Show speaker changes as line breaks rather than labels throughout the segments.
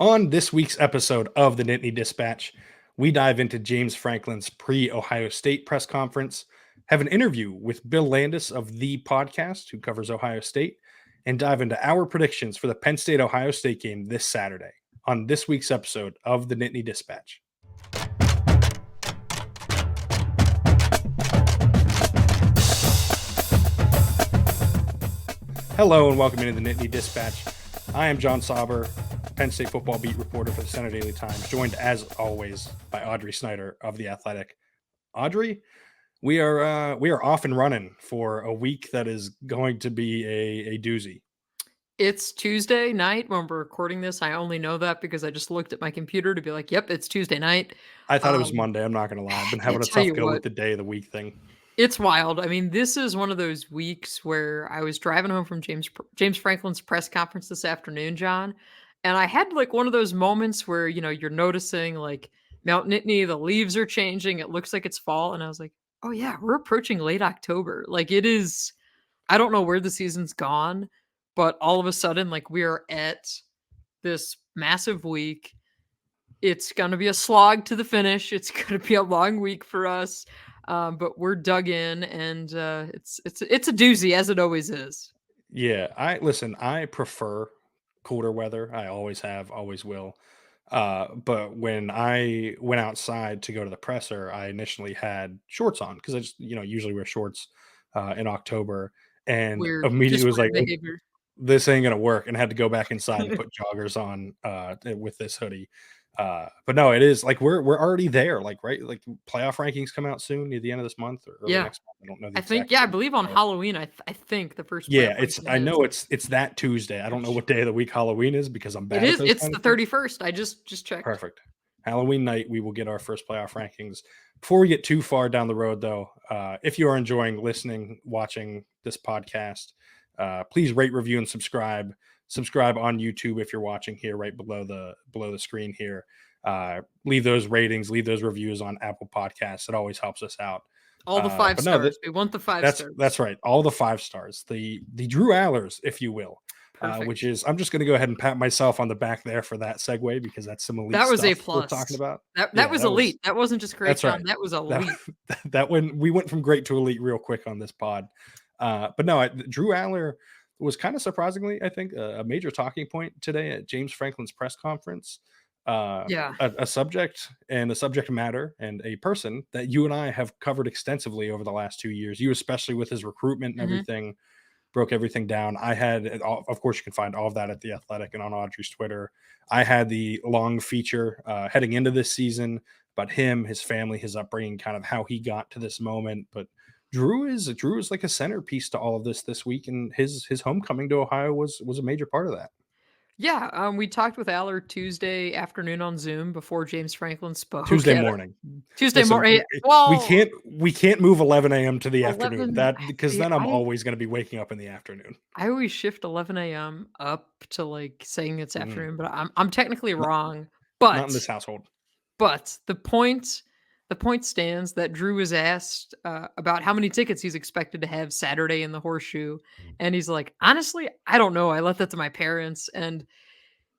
On this week's episode of the Nittany Dispatch, we dive into James Franklin's pre-Ohio State press conference, have an interview with Bill Landis of The Podcast, who covers Ohio State, and dive into our predictions for the Penn State-Ohio State game this Saturday on this week's episode of the Nittany Dispatch. Hello and welcome into the Nittany Dispatch. I am John Sauber, Penn State football beat reporter for the Center Daily Times, joined as always by Audrey Snyder of The Athletic. Audrey, we are off and running for a week that is going to be a doozy.
It's Tuesday night when we're recording this. I only know that because I just looked at my computer to be like, yep, it's Tuesday night.
I thought it was Monday. I'm not going to lie. I've been having a tough go with the day of the week thing.
It's wild. I mean, this is one of those weeks where I was driving home from James Franklin's press conference this afternoon, John, and I had like one of those moments where, you're noticing like Mount Nittany, the leaves are changing. It looks like it's fall. And I was like, oh yeah, we're approaching late October. Like it is, I don't know where the season's gone, but all of a sudden, like we are at this massive week. It's going to be a slog to the finish. It's going to be a long week for us. But we're dug in, and it's a doozy, as it always is.
Yeah, I prefer colder weather. I always have, always will. But when I went outside to go to the presser, I initially had shorts on because I just, usually wear shorts in October, and
Weird.
immediately was like,
behavior.
this ain't gonna work, and had to go back inside and put joggers on with this hoodie. But no, it is like we're already there, like right, like playoff rankings come out soon near the end of this month or early next month. I don't know.
I think I believe on Halloween. I think the first.
Yeah, I know it's that Tuesday. I don't know what day of the week Halloween is because I'm bad.
It is. It's the 31st. I just checked.
Perfect. Halloween night, we will get our first playoff rankings. Before we get too far down the road, though, if you are enjoying listening, watching this podcast, please rate, review, and subscribe. Subscribe on YouTube if you're watching here, right below the screen here. Leave those ratings, leave those reviews on Apple Podcasts. It always helps us out.
All the 5 stars. We want the 5 stars.
That's right. All the 5 stars. The Drew Allars, if you will. Which is, I'm just going to go ahead and pat myself on the back there for that segue because that's some elite
that was
stuff
A plus.
we're talking about.
That was elite. That wasn't just great.
That's right.
That was elite.
That when we went from great to elite real quick on this pod. But no, Drew Allar was kind of surprisingly, I think, a major talking point today at James Franklin's press conference. A subject and a subject matter and a person that you and I have covered extensively over the last 2 years. You especially with his recruitment and everything. Broke everything down. I had, of course, you can find all of that at The Athletic and on Audrey's Twitter. I had the long feature heading into this season about him, his family, his upbringing, kind of how he got to this moment. But Drew is like a centerpiece to all of this week, and his homecoming to Ohio was a major part of that.
Yeah, we talked with Allar Tuesday afternoon on Zoom before James Franklin spoke.
Tuesday morning.
Well,
we can't move 11 a.m. to the afternoon because then I'm always going to be waking up in the afternoon.
I always shift 11 a.m. up to like saying it's afternoon, but I'm technically wrong. But
not in this household.
But the point stands that Drew was asked about how many tickets he's expected to have Saturday in the Horseshoe. And he's like, honestly, I don't know. I left that to my parents. And,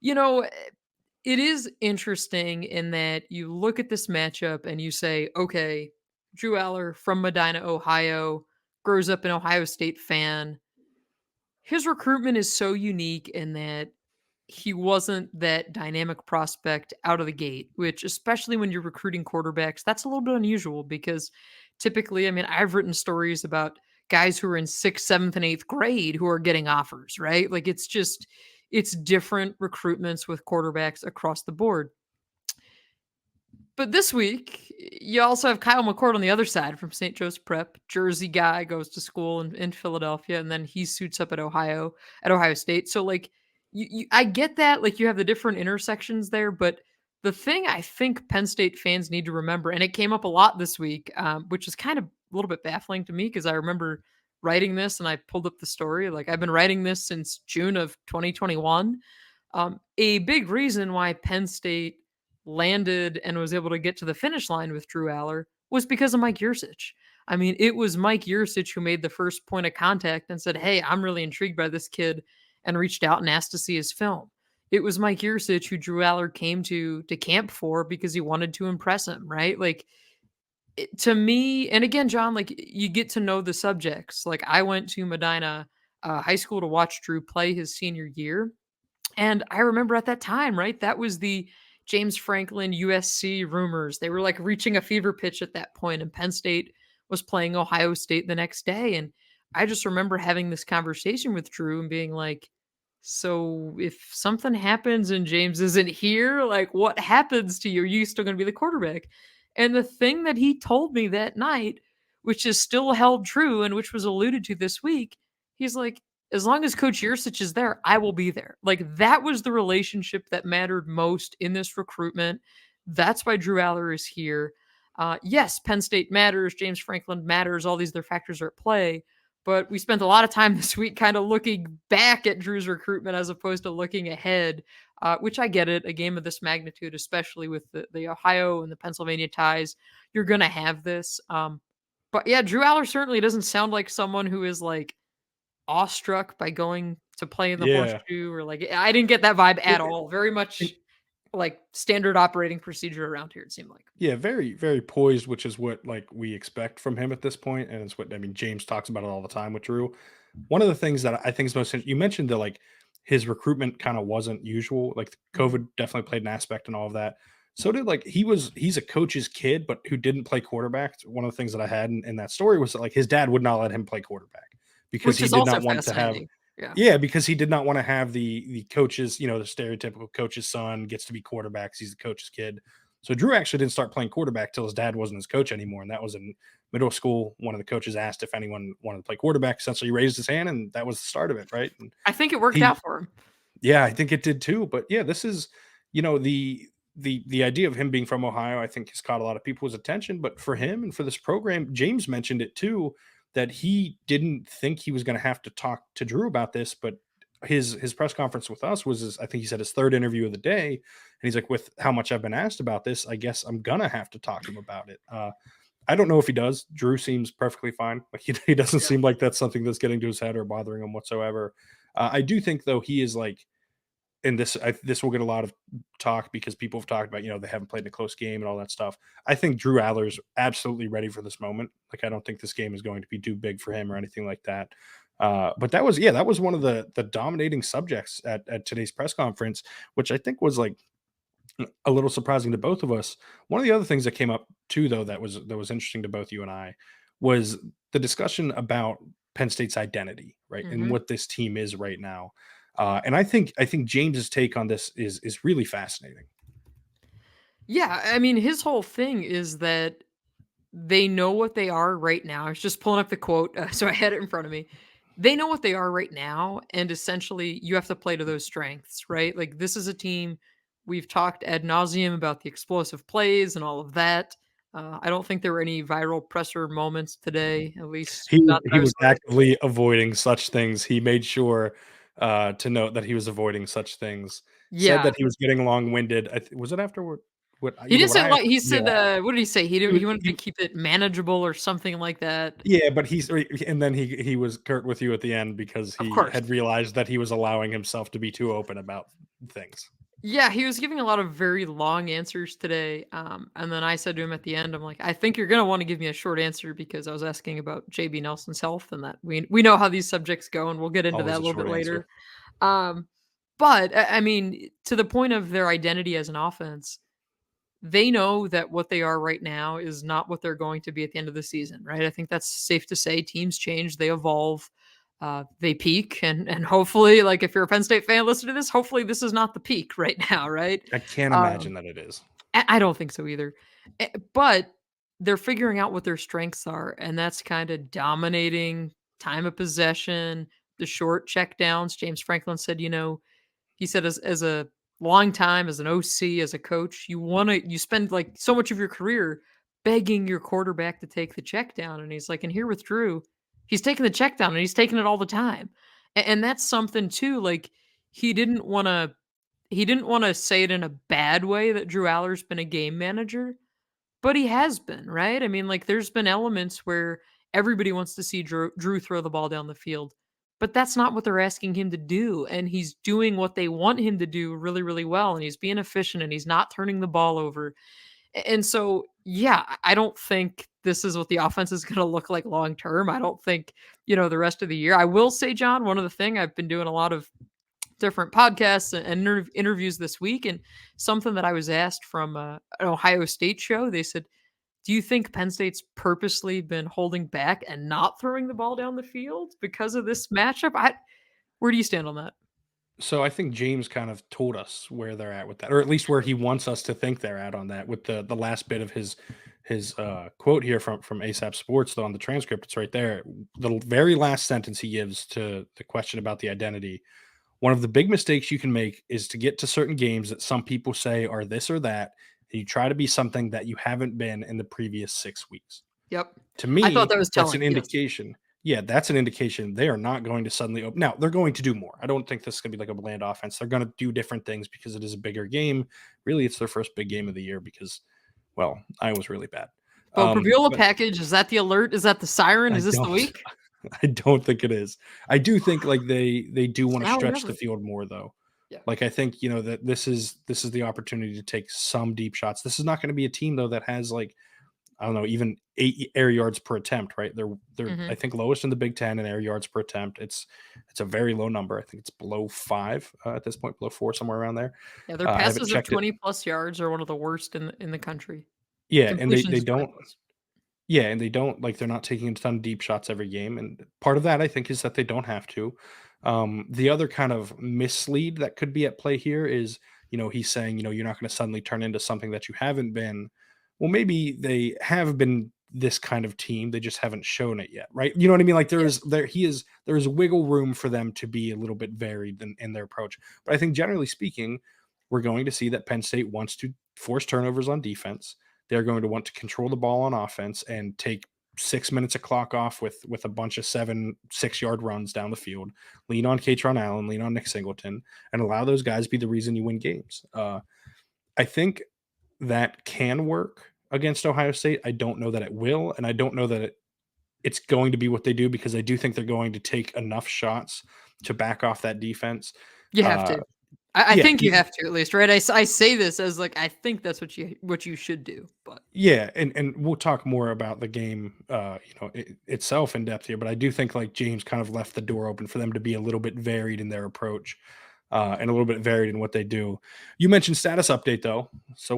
it is interesting in that you look at this matchup and you say, okay, Drew Allar from Medina, Ohio, grows up an Ohio State fan. His recruitment is so unique in that he wasn't that dynamic prospect out of the gate, which especially when you're recruiting quarterbacks, that's a little bit unusual because typically, I mean, I've written stories about guys who are in 6th, 7th, and 8th grade who are getting offers, right? Like it's different recruitments with quarterbacks across the board. But this week, you also have Kyle McCord on the other side from St. Joe's Prep. Jersey guy, goes to school in Philadelphia, and then he suits up at Ohio State. So like, I get that, like you have the different intersections there, but the thing I think Penn State fans need to remember, and it came up a lot this week, which is kind of a little bit baffling to me because I remember writing this and I pulled up the story. Like I've been writing this since June of 2021. A big reason why Penn State landed and was able to get to the finish line with Drew Allar was because of Mike Yurcich. I mean, it was Mike Yurcich who made the first point of contact and said, hey, I'm really intrigued by this kid, and reached out and asked to see his film. it was Mike Yurcich who Drew Allar came to camp for because he wanted to impress him, right? Like, to me, and again, John, like you get to know the subjects. Like I went to Medina High School to watch Drew play his senior year. And I remember at that time, right? That was the James Franklin USC rumors. They were like reaching a fever pitch at that point, and Penn State was playing Ohio State the next day. And I just remember having this conversation with Drew and being like, so if something happens and James isn't here, like what happens to you? Are you still going to be the quarterback? And the thing that he told me that night, which is still held true and which was alluded to this week, he's like, as long as Coach Yurcich is there, I will be there. Like that was the relationship that mattered most in this recruitment. That's why Drew Allar is here. Yes, Penn State matters, James Franklin matters, all these other factors are at play. But we spent a lot of time this week kind of looking back at Drew's recruitment as opposed to looking ahead, which I get it. A game of this magnitude, especially with the Ohio and the Pennsylvania ties, you're going to have this. But yeah, Drew Allar certainly doesn't sound like someone who is like awestruck by going to play in the
Yeah.
horseshoe or like I didn't get that vibe at
It-
all. Very
it-
much like standard operating procedure around here, it seemed like.
Yeah, very, very poised, which is what like we expect from him at this point, and it's what I mean. James talks about it all the time with Drew. One of the things that I think is most you mentioned that like his recruitment kind of wasn't usual. Like
Mhm.
COVID definitely played an aspect in all of that. So did like he's a coach's kid, but who didn't play quarterback. One of the things that I had in that story was that like his dad would not let him play quarterback because
Which
he
is
did
also
not want to have
fascinating. Yeah.
yeah, because he did not want to have the coaches, you know, the stereotypical coach's son gets to be quarterbacks. He's the coach's kid. So Drew actually didn't start playing quarterback till his dad wasn't his coach anymore, and that was in middle school. One of the coaches asked if anyone wanted to play quarterback. Essentially, he raised his hand, and that was the start of it, right? And
I think it worked
he,
out for him.
yeah, I think it did too. But yeah, this is, you know, the idea of him being from Ohio, I think has caught a lot of people's attention. But for him and for this program, James mentioned it too that he didn't think he was going to have to talk to Drew about this, but his press conference with us was I think he said his third interview of the day, and he's like, with how much I've been asked about this, I guess I'm gonna have to talk to him about it. I don't know if he does. Drew seems perfectly fine. Like he doesn't
Yeah.
seem like that's something that's getting to his head or bothering him whatsoever. I do think though he is like, and this will get a lot of talk because people have talked about, you know, they haven't played in a close game and all that stuff. I think Drew Allar's absolutely ready for this moment. Like I don't think this game is going to be too big for him or anything like that. But that was one of the dominating subjects at today's press conference, which I think was like a little surprising to both of us. One of the other things that came up too, though, that was interesting to both you and I, was the discussion about Penn State's identity, right, and
Mhm.
what this team is right now. And I think James's take on this is really fascinating.
Yeah, I mean, his whole thing is that they know what they are right now. I was just pulling up the quote, so I had it in front of me. They know what they are right now, and essentially, you have to play to those strengths, right? Like this is a team we've talked ad nauseum about the explosive plays and all of that. I don't think there were any viral presser moments today, at least
He
not that
he
I was
was
aware of.
actively avoiding such things. He made sure to note that he was avoiding such things. Said
Yeah,
that he was getting long-winded. Was it after what
he
either
didn't
what
say
I
like he
yeah.
said. What did he say?
He
He
was
wanted to
he
keep it manageable or something like that.
Yeah, but and then he was curt with you at the end because
Of
he
course.
had realized that he was allowing himself to be too open about things.
Yeah, he was giving a lot of very long answers today. And then I said to him at the end, I'm like, I think you're gonna want to give me a short answer because I was asking about JB Nelson's health and that we know how these subjects go, and we'll get into that
Always
a
a
little bit
short
later.
answer.
Um, but I mean, to the point of their identity as an offense, they know that what they are right now is not what they're going to be at the end of the season, right? I think that's safe to say. Teams change, they evolve, they peak, and hopefully, like if you're a Penn State fan, listen to this. Hopefully, this is not the peak right now, right?
I can't
Um,
imagine that it is.
I don't think so either. But they're figuring out what their strengths are, and that's kind of dominating time of possession, the short check downs. James Franklin said, he said as a long time as an OC, as a coach, you spend like so much of your career begging your quarterback to take the check down. And he's like, and here with Drew, he's taking the check down and he's taking it all the time. And that's something too. Like he didn't want to he didn't want to say it in a bad way that Drew Allar's been a game manager, but he has been, right? I mean, like there's been elements where everybody wants to see Drew throw the ball down the field, but that's not what they're asking him to do. And he's doing what they want him to do really, really well. And he's being efficient and he's not turning the ball over. And so, yeah, I don't think this is what the offense is going to look like long term. I don't think, the rest of the year. I will say, John, one of the thing I've been doing a lot of different podcasts and interviews this week, and something that I was asked from an Ohio State show, they said, do you think Penn State's purposely been holding back and not throwing the ball down the field because of this matchup? Where do you stand on that?
So I think James kind of told us where they're at with that, or at least where he wants us to think they're at on that. With the last bit of his quote here from ASAP Sports, though on the transcript, it's right there. The very last sentence he gives to the question about the identity. One of the big mistakes you can make is to get to certain games that some people say are this or that, and you try to be something that you haven't been in the previous 6 weeks.
Yep.
To
I thought
me,
that was
that's an
telling. Yes.
indication. Yeah, that's an indication they are not going to suddenly open. Now, they're going to do more. I don't think this is going to be like a bland offense. They're going to do different things because it is a bigger game. Really, it's their first big game of the year because, well, Iowa's really bad.
Braviola
but
package, is that the alert? Is that the siren?
I
Is this the
don't
week?
I don't think it is. I do think like they do want to
Now or
stretch
never.
the field more though.
Yeah.
Like I think, that this is the opportunity to take some deep shots. This is not going to be a team though that has like I don't know, even 8 air yards per attempt, right? They're I think lowest in the Big Ten in air yards per attempt. It's a very low number. I think it's below 5 at this point, below 4, somewhere around there.
Yeah, their
I haven't
passes of
checked it.
20 plus yards are one of the worst in the country.
Yeah, and they
Completions 20
don't.
plus.
Yeah, and they don't like they're not taking a ton of deep shots every game, and part of that I think is that they don't have to. The other kind of mislead that could be at play here is, he's saying, you're not going to suddenly turn into something that you haven't been. Well, maybe they have been this kind of team, they just haven't shown it yet, right? You know what I mean? Like there is wiggle room for them to be a little bit varied in their approach. But I think generally speaking, we're going to see that Penn State wants to force turnovers on defense. They're going to want to control the ball on offense and take 6 minutes of clock off with a bunch of 6-yard runs down the field. Lean on Kaytron Allen, lean on Nick Singleton, and allow those guys be the reason you win games. I think that can work against Ohio State. I don't know that it will, and I don't know that it's going to be what they do because I do think they're going to take enough shots to back off that defense.
You have to. I
Yeah,
think you have to, at least, right? I say this as like I think that's what you should do, but
yeah, and we'll talk more about the game, itself in depth here. But I do think like James kind of left the door open for them to be a little bit varied in their approach, and a little bit varied in what they do. You mentioned status update though, so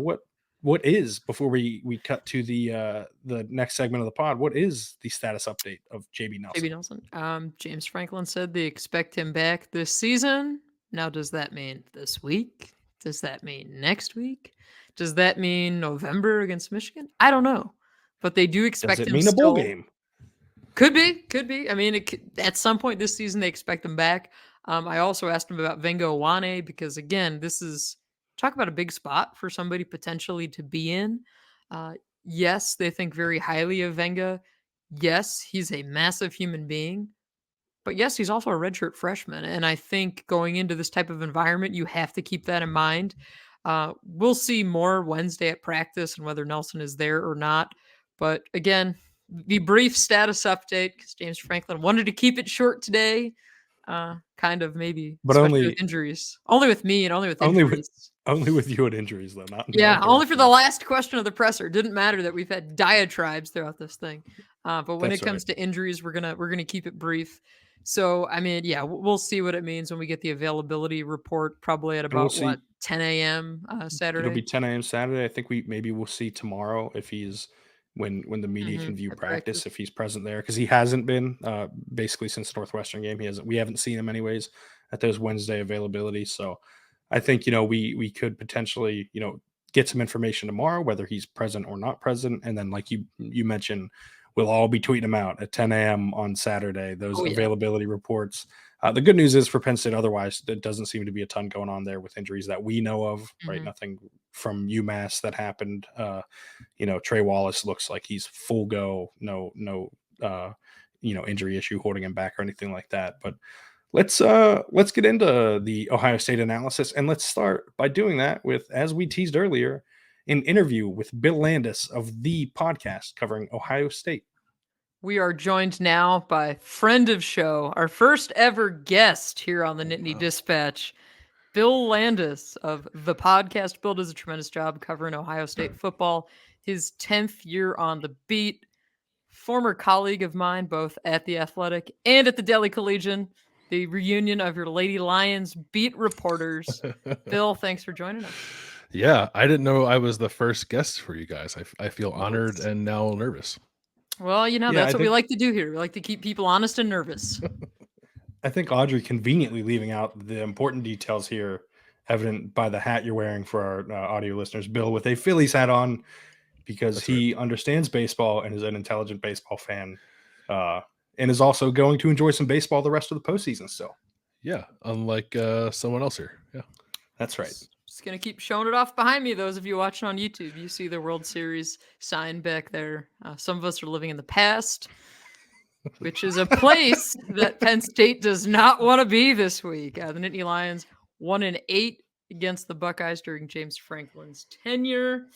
what is before we cut to the next segment of the pod? What is the status update of JB Nelson?
JB Nelson. James Franklin said they expect him back this season. Now, does that mean this week? Does that mean next week? Does that mean November against Michigan? I don't know, but they do expect
Does it
him
mean a
still.
bowl game?
Could be. I mean, at some point this season they expect him back. I also asked him about Vengo Wane because again, this is talk about a big spot for somebody potentially to be in. Yes, they think very highly of Venga. Yes, he's a massive human being. But yes, he's also a redshirt freshman. And I think going into this type of environment, you have to keep that in mind. We'll see more Wednesday at practice and whether Nelson is there or not. But again, the brief status update because James Franklin wanted to keep it short today. Kind of maybe,
But
especially
only
with injuries. Only with me and only with injuries.
Only with you and injuries, though. Not
only for the last question of the presser. Didn't matter that we've had diatribes throughout this thing. But when it comes to injuries, we're gonna keep it brief. So I mean, yeah, we'll see what it means when we get the availability report, probably at about 10 a.m. Saturday.
It'll be 10 a.m. Saturday. I think we'll see tomorrow if he's when the media can view practice if he's present there because he hasn't been basically since the Northwestern game. We haven't seen him anyways at those Wednesday availability. So I think we could potentially get some information tomorrow whether he's present or not present, and then like you mentioned, we'll all be tweeting them out at 10 a.m. on Saturday, those availability reports. The good news is for Penn State, otherwise, there doesn't seem to be a ton going on there with injuries that we know of, right? Nothing from UMass that happened. Trey Wallace looks like he's full go, no, injury issue holding him back or anything like that. But let's get into the Ohio State analysis, and let's start by doing that with, as we teased earlier, an interview with Bill Landis of the podcast covering Ohio State.
We are joined now by friend of show, our first ever guest here on the Nittany Dispatch, Bill Landis of the podcast. Bill does a tremendous job covering Ohio State football. His 10th year on the beat. Former colleague of mine, both at The Athletic and at the Daily Collegian, the reunion of your Lady Lions beat reporters. Bill, thanks for joining us.
Yeah, I didn't know I was the first guest for you guys. I feel honored and now nervous.
Well,
Yeah,
that's what we like to do here. We like to keep people honest and nervous.
I think Audrey conveniently leaving out the important details here, evident by the hat you're wearing for our audio listeners. Bill with a Phillies hat on because
That's
he understands baseball and is an intelligent baseball fan, and is also going to enjoy some baseball the rest of the postseason still.
Yeah, unlike someone else here. Yeah,
That's right.
Just going to keep showing it off behind me. Those of you watching on YouTube, you see the World Series sign back there. Some of us are living in the past, which is a place that Penn State does not want to be this week. The Nittany Lions 1-8 against the Buckeyes during James Franklin's tenure.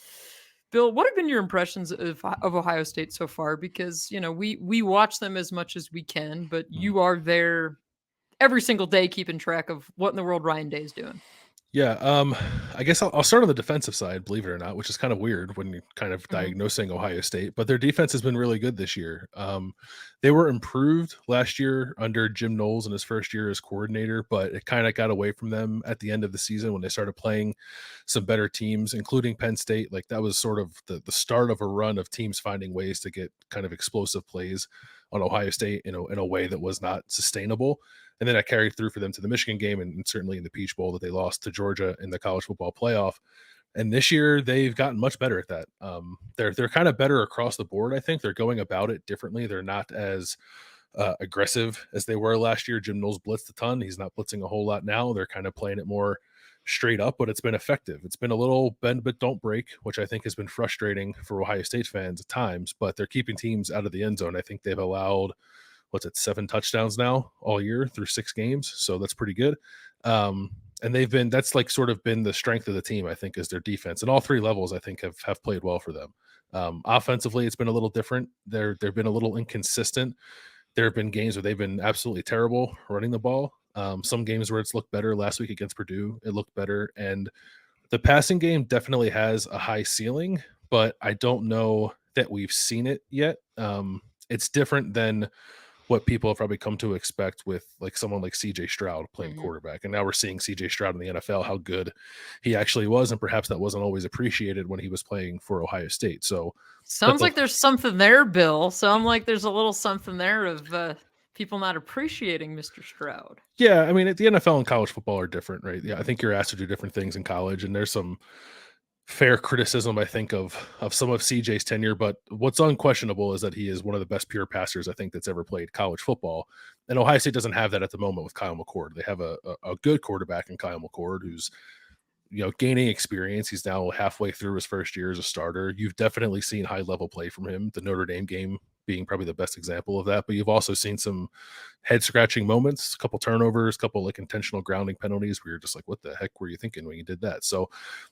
Bill, what have been your impressions of Ohio State so far? Because, we watch them as much as we can, but you are there every single day keeping track of what in the world Ryan Day is doing.
Yeah. I guess I'll start on the defensive side, believe it or not, which is kind of weird when you're kind of diagnosing Ohio State, but their defense has been really good this year. They were improved last year under Jim Knowles in his first year as coordinator, but it kind of got away from them at the end of the season when they started playing some better teams, including Penn State. Like that was sort of the start of a run of teams finding ways to get kind of explosive plays on Ohio State in a way that was not sustainable. And then I carried through for them to the Michigan game and certainly in the Peach Bowl that they lost to Georgia in the college football playoff. And this year they've gotten much better at that. They're kind of better across the board. I think they're going about it differently. They're not as aggressive as they were last year. Jim Knowles blitzed a ton. He's not blitzing a whole lot now. They're kind of playing it more straight up, but it's been effective. It's been a little bend but don't break, which I think has been frustrating for Ohio State fans at times, but they're keeping teams out of the end zone. I think they've allowed 7 touchdowns now all year through 6 games. So that's pretty good. And that's like sort of been the strength of the team, I think, is their defense. And all 3 levels, I think, have played well for them. Offensively, it's been a little different. They've been a little inconsistent. There have been games where they've been absolutely terrible running the ball. Some games where it's looked better. Last week against Purdue, it looked better. And the passing game definitely has a high ceiling, but I don't know that we've seen it yet. It's different than what people have probably come to expect with like someone like CJ Stroud playing quarterback. And now we're seeing CJ Stroud in the NFL, how good he actually was. And perhaps that wasn't always appreciated when he was playing for Ohio State. So
sounds like there's something there, Bill. Sounds like there's a little something there of people not appreciating Mr. Stroud.
Yeah. I mean, the NFL and college football are different, right? Yeah. I think you're asked to do different things in college, and there's some fair criticism, I think, of some of CJ's tenure, but what's unquestionable is that he is one of the best pure passers, I think, that's ever played college football. And Ohio State doesn't have that at the moment with Kyle McCord. They have a good quarterback in Kyle McCord who's, gaining experience. He's now halfway through his first year as a starter. You've definitely seen high level play from him. The Notre Dame game being probably the best example of that, but you've also seen some head scratching moments, a couple turnovers, a couple like intentional grounding penalties where you're just like, what the heck were you thinking when you did that? So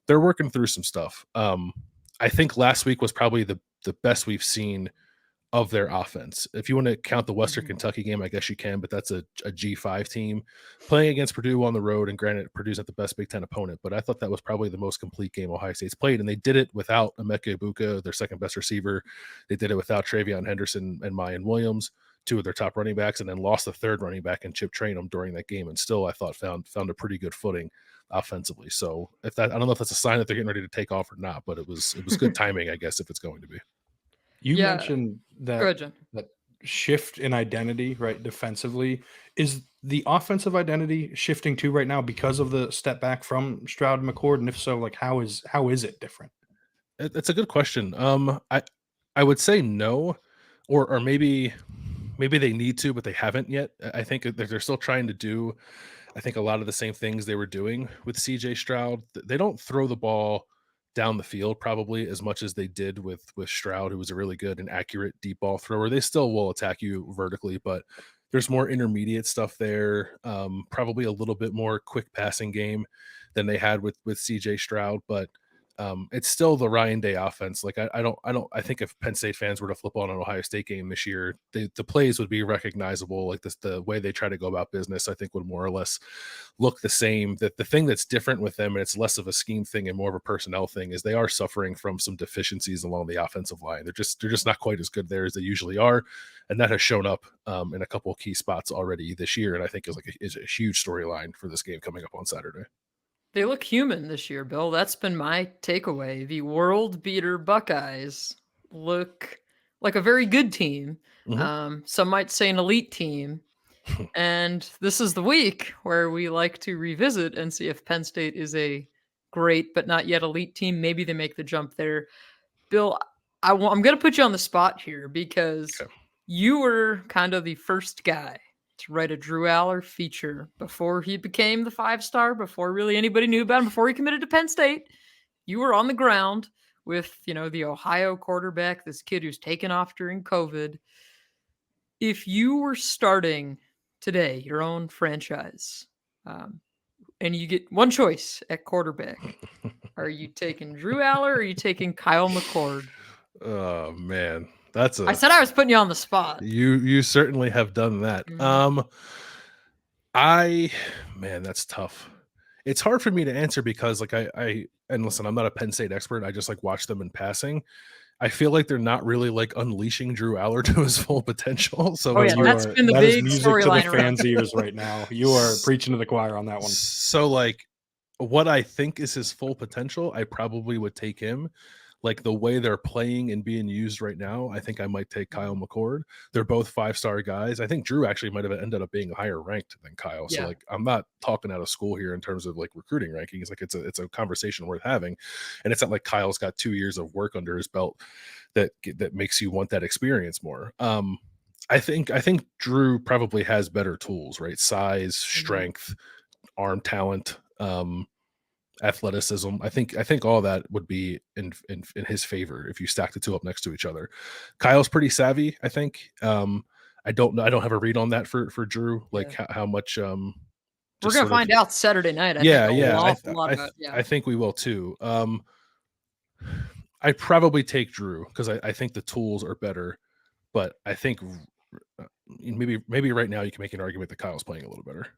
they're working through some stuff. I think last week was probably the best we've seen of their offense. If you want to count the Western Kentucky game, I guess you can, but that's a G5 team playing against Purdue on the road. And granted, Purdue's not the best Big Ten opponent, but I thought that was probably the most complete game Ohio State's played. And they did it without Emeka Egbuka, their second best receiver. They did it without Travion Henderson and Mayan Williams, 2 of their top running backs, and then lost the third running back in Chip Trainum during that game. And still, I thought found a pretty good footing offensively. So I don't know if that's a sign that they're getting ready to take off or not, but it was good timing, I guess, if it's going to be.
You mentioned that
Jen.
that shift in identity, right? Defensively, is the offensive identity shifting too right now because of the step back from Stroud and McCord? And if so, like how is it different?
It's a good question. I would say no, or maybe they need to, but they haven't yet. I think they're still trying to do, I think, a lot of the same things they were doing with CJ Stroud. They don't throw the ball down the field probably as much as they did with Stroud, who was a really good and accurate deep ball thrower. They still will attack you vertically, but there's more intermediate stuff there. Probably a little bit more quick passing game than they had with CJ Stroud, but It's still the Ryan Day offense. Like I think if Penn State fans were to flip on an Ohio State game this year, the plays would be recognizable. Like the way they try to go about business, I think would more or less look the same. That the thing that's different with them, and it's less of a scheme thing and more of a personnel thing, is they are suffering from some deficiencies along the offensive line. They're just not quite as good there as they usually are, and that has shown up in a couple of key spots already this year. And I think is a huge storyline for this game coming up on Saturday.
They look human this year, Bill. That's been my takeaway. The world beater Buckeyes look like a very good team. Some might say an elite team. And this is the week where we like to revisit and see if Penn State is a great but not yet elite team. Maybe they make the jump there. Bill, I'm going to put you on the spot here because you were kind of the first guy to write a Drew Allar feature before he became the 5-star, before really anybody knew about him, before he committed to Penn State. You were on the ground with, the Ohio quarterback, this kid who's taken off during COVID. If you were starting today your own franchise, and you get one choice at quarterback, are you taking Drew Allar or are you taking Kyle McCord?
Oh man.
I said I was putting you on the spot.
You certainly have done that. That's tough. It's hard for me to answer because and listen, I'm not a Penn State expert. I just watch them in passing. I feel like they're not really unleashing Drew Allar to his full potential. So
that's been the big storyline
to the fans' ears right now. You are preaching to the choir on that one.
So what I think is his full potential, I probably would take him. The way they're playing and being used right now, I think I might take Kyle McCord. They're both 5-star guys. I think Drew actually might have ended up being higher ranked than Kyle. Yeah. So I'm not talking out of school here in terms of recruiting rankings. It's a conversation worth having. And it's not like Kyle's got 2 years of work under his belt that makes you want that experience more. I think Drew probably has better tools, right? Size, strength, arm talent, athleticism. I think all that would be in his favor if you stack the two up next to each other. Kyle's pretty savvy, I think. I don't know. I don't have a read on that for Drew, how much. We're
gonna find out Saturday night.
I think we will too. I'd probably take Drew because I think the tools are better, but I think maybe right now you can make an argument that Kyle's playing a little better.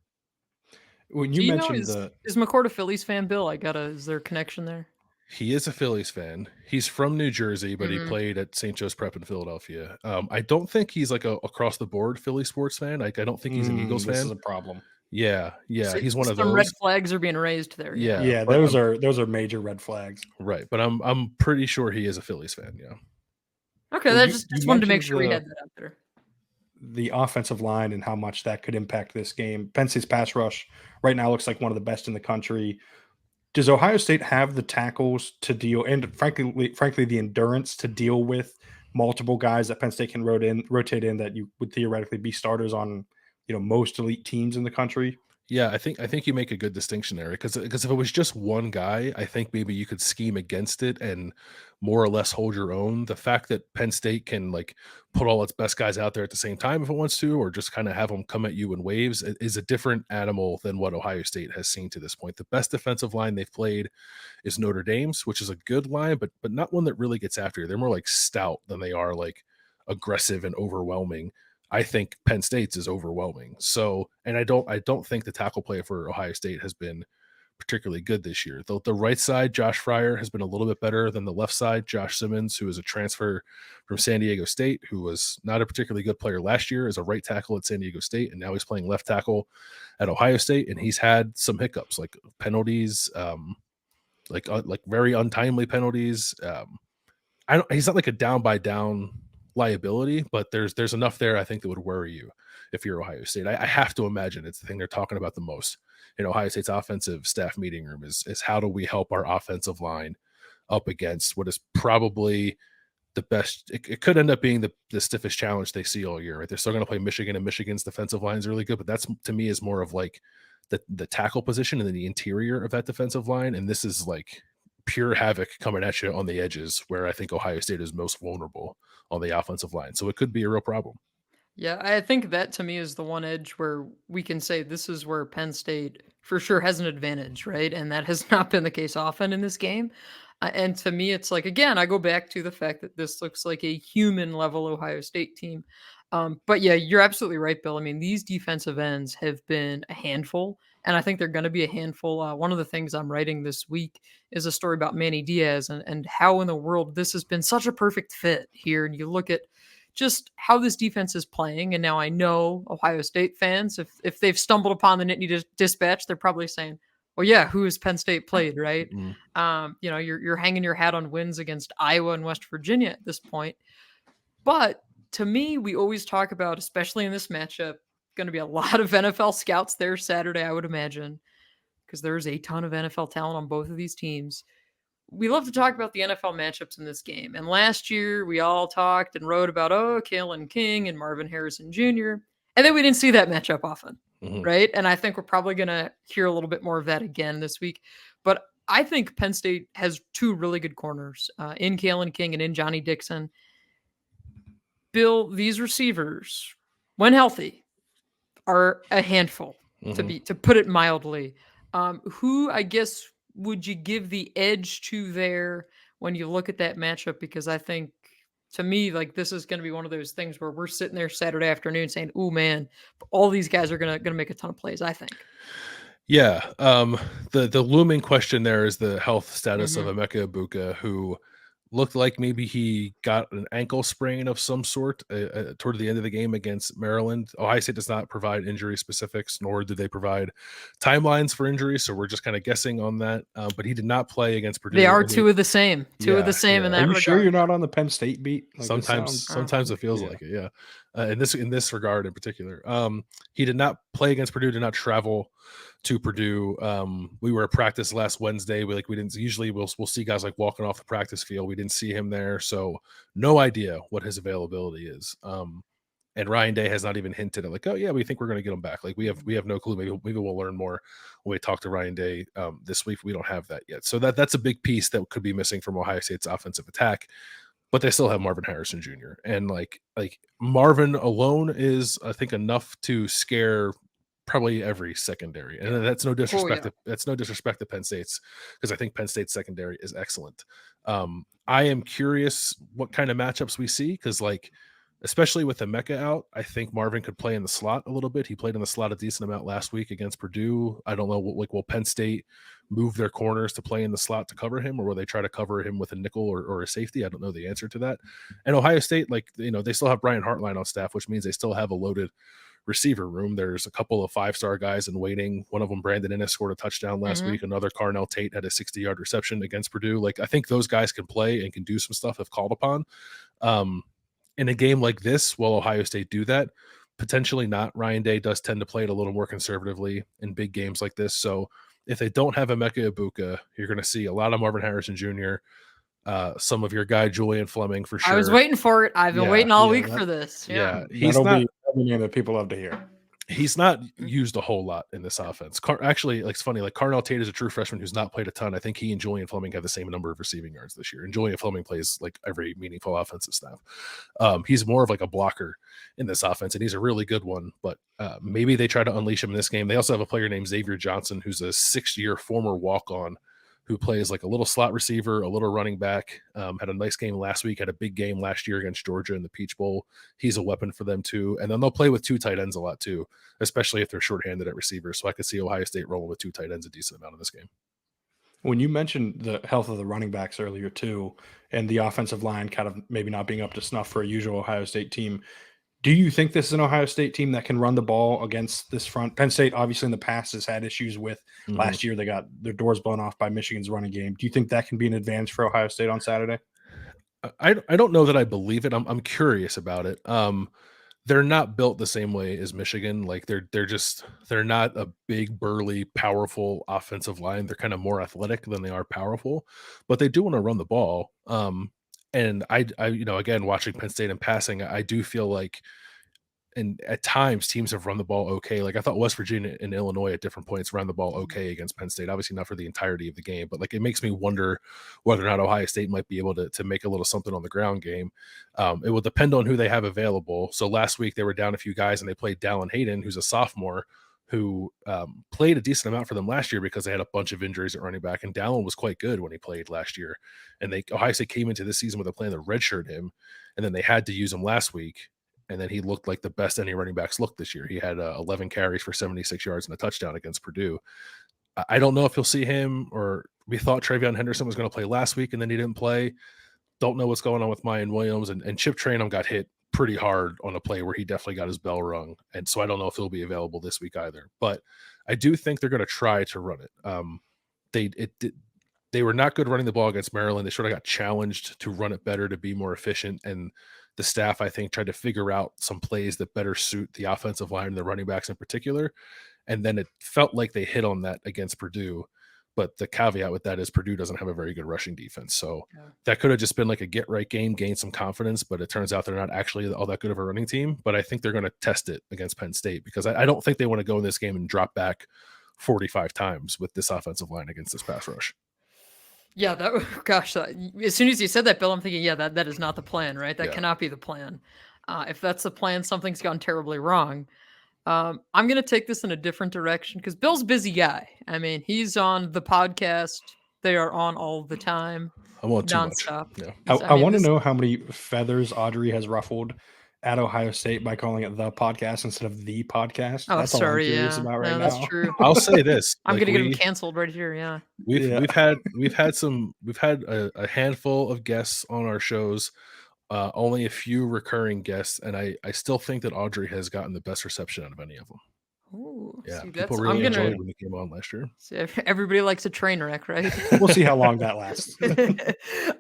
When you mentioned
is McCord a Phillies fan, Bill? Is there a connection there?
He is a Phillies fan. He's from New Jersey, but he played at St. Joe's Prep in Philadelphia. I don't think he's a across the board Philly sports fan. I don't think he's an Eagles fan.
This is a problem.
Yeah. So he's one of those.
Some red flags are being raised there.
Yeah. Those are major red flags.
Right, but I'm pretty sure he is a Phillies fan. Yeah.
Okay, well, just wanted to make sure we had that out there.
The offensive line and how much that could impact this game. Penn State's pass rush right now looks like one of the best in the country. Does Ohio State have the tackles to deal, and frankly, the endurance to deal with multiple guys that Penn State can rotate in that you would theoretically be starters on, most elite teams in the country?
Yeah, I think you make a good distinction there because if it was just one guy, I think maybe you could scheme against it and more or less hold your own. The fact that Penn State can put all its best guys out there at the same time if it wants to, or just kind of have them come at you in waves, is a different animal than what Ohio State has seen to this point. The best defensive line they've played is Notre Dame's, which is a good line, but not one that really gets after you. They're more stout than they are aggressive and overwhelming. I think Penn State's is overwhelming. So, and I don't think the tackle play for Ohio State has been particularly good this year. The right side, Josh Fryer, has been a little bit better than the left side, Josh Simmons, who is a transfer from San Diego State, who was not a particularly good player last year as a right tackle at San Diego State, and now he's playing left tackle at Ohio State, and he's had some hiccups, penalties, very untimely penalties. He's not a down by down liability, but there's enough there I think that would worry you if you're Ohio State. I have to imagine it's the thing they're talking about the most in Ohio State's offensive staff meeting room is how do we help our offensive line up against what is probably the best. It could end up being the stiffest challenge they see all year, right? They're still going to play Michigan, and Michigan's defensive line is really good, but that's to me is more of the tackle position and then the interior of that defensive line, and this is pure havoc coming at you on the edges where I think Ohio State is most vulnerable on the offensive line. So it could be a real problem.
Yeah, I think that to me is the one edge where we can say this is where Penn State for sure has an advantage, right? And that has not been the case often in this game. And to me, it's like, again, I go back to the fact that this looks like a human level Ohio State team. But yeah, you're absolutely right, Bill. I mean, these defensive ends have been a handful, and I think they're going to be a handful. One of the things I'm writing this week is a story about Manny Diaz and how in the world this has been such a perfect fit here. And you look at just how this defense is playing. And now I know Ohio State fans, if they've stumbled upon the Nittany Dispatch, they're probably saying, well, yeah, who has Penn State played, right? You're hanging your hat on wins against Iowa and West Virginia at this point. But to me, we always talk about, especially in this matchup, going to be a lot of NFL scouts there Saturday, I would imagine, because there's a ton of NFL talent on both of these teams. We love to talk about the NFL matchups in this game. And last year, we all talked and wrote about, Kalen King and Marvin Harrison Jr. And then we didn't see that matchup often, right? And I think we're probably going to hear a little bit more of that again this week. But I think Penn State has two really good corners in Kalen King and in Johnny Dixon. Bill, these receivers, when healthy, are a handful, to put it mildly. Who, I guess, would you give the edge to there when you look at that matchup? Because I think, to me, like, this is going to be one of those things where we're sitting there Saturday afternoon saying, "Oh man, all these guys are gonna make a ton of plays." I think.
Yeah. The looming question there is the health status of Emeka Egbuka, who looked like maybe he got an ankle sprain of some sort toward the end of the game against Maryland. Ohio State does not provide injury specifics, nor do they provide timelines for injuries, so we're just kind of guessing on that. But he did not play against Purdue.
They are two of the same. Two of the same in that regard.
Are you sure you're not on the Penn State beat?
Like, sometimes it feels like it. Yeah. In this regard in particular, he did not play against Purdue. Did not travel to Purdue. We were at practice last Wednesday. We didn't usually we'll see guys like walking off the practice field. We didn't see him there, so no idea what his availability is. And Ryan Day has not even hinted at, like, oh yeah, we think we're going to get him back. Like, we have no clue. Maybe we'll learn more when we talk to Ryan Day this week. We don't have that yet, so that's a big piece that could be missing from Ohio State's offensive attack. But they still have Marvin Harrison Jr. And like Marvin alone is, I think, enough to scare probably every secondary. And that's no disrespect. That's no disrespect to Penn State's, because I think Penn State's secondary is excellent. I am curious what kind of matchups we see, because especially with Emeka out, I think Marvin could play in the slot a little bit. He played in the slot a decent amount last week against Purdue. I don't know, will Penn State move their corners to play in the slot to cover him, or will they try to cover him with a nickel or a safety? I don't know the answer to that. And Ohio State, they still have Brian Hartline on staff, which means they still have a loaded receiver room. There's a couple of 5-star guys in waiting. One of them, Brandon Ennis, scored a touchdown last week. Another, Carnell Tate, had a 60-yard reception against Purdue. I think those guys can play and can do some stuff if called upon. In a game like this, will Ohio State do that? Potentially not. Ryan Day does tend to play it a little more conservatively in big games like this. So if they don't have Emeka Egbuka, you're going to see a lot of Marvin Harrison Jr., some of your guy Julian Fleming for sure.
I was waiting for it. I've been waiting all week for this.
Yeah, that'll be the name that people love to hear.
He's not used a whole lot in this offense. Actually, it's funny. Carnell Tate is a true freshman who's not played a ton. I think he and Julian Fleming have the same number of receiving yards this year, and Julian Fleming plays every meaningful offensive snap. He's more of a blocker in this offense, and he's a really good one. But maybe they try to unleash him in this game. They also have a player named Xavier Johnson, who's a 6-year former walk-on, who plays a little slot receiver, a little running back, had a nice game last week, had a big game last year against Georgia in the Peach Bowl. He's a weapon for them too. And then they'll play with 2 tight ends a lot too, especially if they're shorthanded at receiver. So I could see Ohio State rolling with 2 tight ends a decent amount in this game.
When you mentioned the health of the running backs earlier too, and the offensive line kind of maybe not being up to snuff for a usual Ohio State team, do you think this is an Ohio State team that can run the ball against this front? Penn State, obviously, in the past has had issues with. Last year, they got their doors blown off by Michigan's running game. Do you think that can be an advantage for Ohio State on Saturday?
I don't know that I believe it. I'm curious about it. They're not built the same way as Michigan. They're not a big, burly, powerful offensive line. They're kind of more athletic than they are powerful, but they do want to run the ball. And I again, watching Penn State and passing, I do feel like, and at times teams have run the ball okay. I thought West Virginia and Illinois at different points ran the ball okay against Penn State. Obviously not for the entirety of the game, but it makes me wonder whether or not Ohio State might be able to make a little something on the ground game. It will depend on who they have available. So last week they were down a few guys and they played Dallin Hayden, who's a sophomore, who played a decent amount for them last year because they had a bunch of injuries at running back, and Dallin was quite good when he played last year. And Ohio State came into this season with a plan to redshirt him, and then they had to use him last week, and then he looked like the best any running backs looked this year. He had 11 carries for 76 yards and a touchdown against Purdue. I don't know if you'll see him, or we thought Travion Henderson was going to play last week, and then he didn't play. Don't know what's going on with Mayan Williams, and Chip Trayanum got hit pretty hard on a play where he definitely got his bell rung. And so I don't know if he'll be available this week either, but I do think they're going to try to run it. They were not good running the ball against Maryland. They sort of got challenged to run it better, to be more efficient. And the staff, I think, tried to figure out some plays that better suit the offensive line and the running backs in particular. And then it felt like they hit on that against Purdue. But the caveat with that is Purdue doesn't have a very good rushing defense. So that could have just been like a get-right game, gain some confidence, but it turns out they're not actually all that good of a running team. But I think they're going to test it against Penn State, because I don't think they want to go in this game and drop back 45 times with this offensive line against this pass rush.
Yeah, as soon as you said that, Bill, I'm thinking, that is not the plan, right? That cannot be the plan. If that's the plan, something's gone terribly wrong. I'm going to take this in a different direction because Bill's a busy guy. I mean, he's on the podcast. They are on all the time.
I'm on too
nonstop.
Much. Yeah.
I want to know how many feathers Audrey has ruffled at Ohio State by calling it the podcast instead of the podcast.
Oh,
that's
sorry,
all I'm curious about right now.
That's true.
I'll say this:
I'm going to get him canceled right here. Yeah,
we've had a handful of guests on our shows. Only a few recurring guests, and I still think that Audrey has gotten the best reception out of any of them.
Ooh,
yeah,
see,
people really enjoyed when they came on last year.
See, everybody likes a train wreck, right?
We'll see how long that lasts.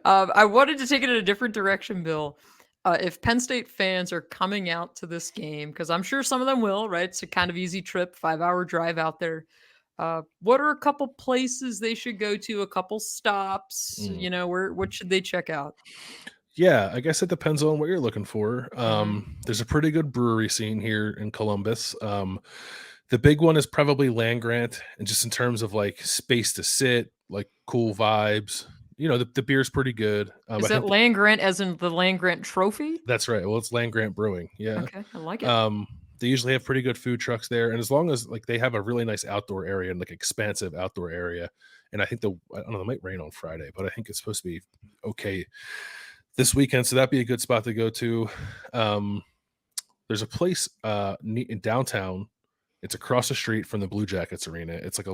I wanted to take it in a different direction, Bill. If Penn State fans are coming out to this game, because I'm sure some of them will, right? It's a kind of easy trip, 5-hour drive out there. What are a couple places they should go to? A couple stops? What should they check out?
Yeah, I guess it depends on what you're looking for. There's a pretty good brewery scene here in Columbus. The big one is probably Land Grant, and just in terms of like space to sit, like cool vibes. The beer's pretty good.
Is that Land Grant as in the Land Grant Trophy?
That's right. Well, it's Land Grant Brewing. Yeah.
Okay, I like it.
They usually have pretty good food trucks there, and as long as like they have a really nice outdoor area and like expansive outdoor area, and I think I don't know, it might rain on Friday, but I think it's supposed to be okay this weekend, so that'd be a good spot to go to. There's a place in downtown. It's across the street from the Blue Jackets arena. It's like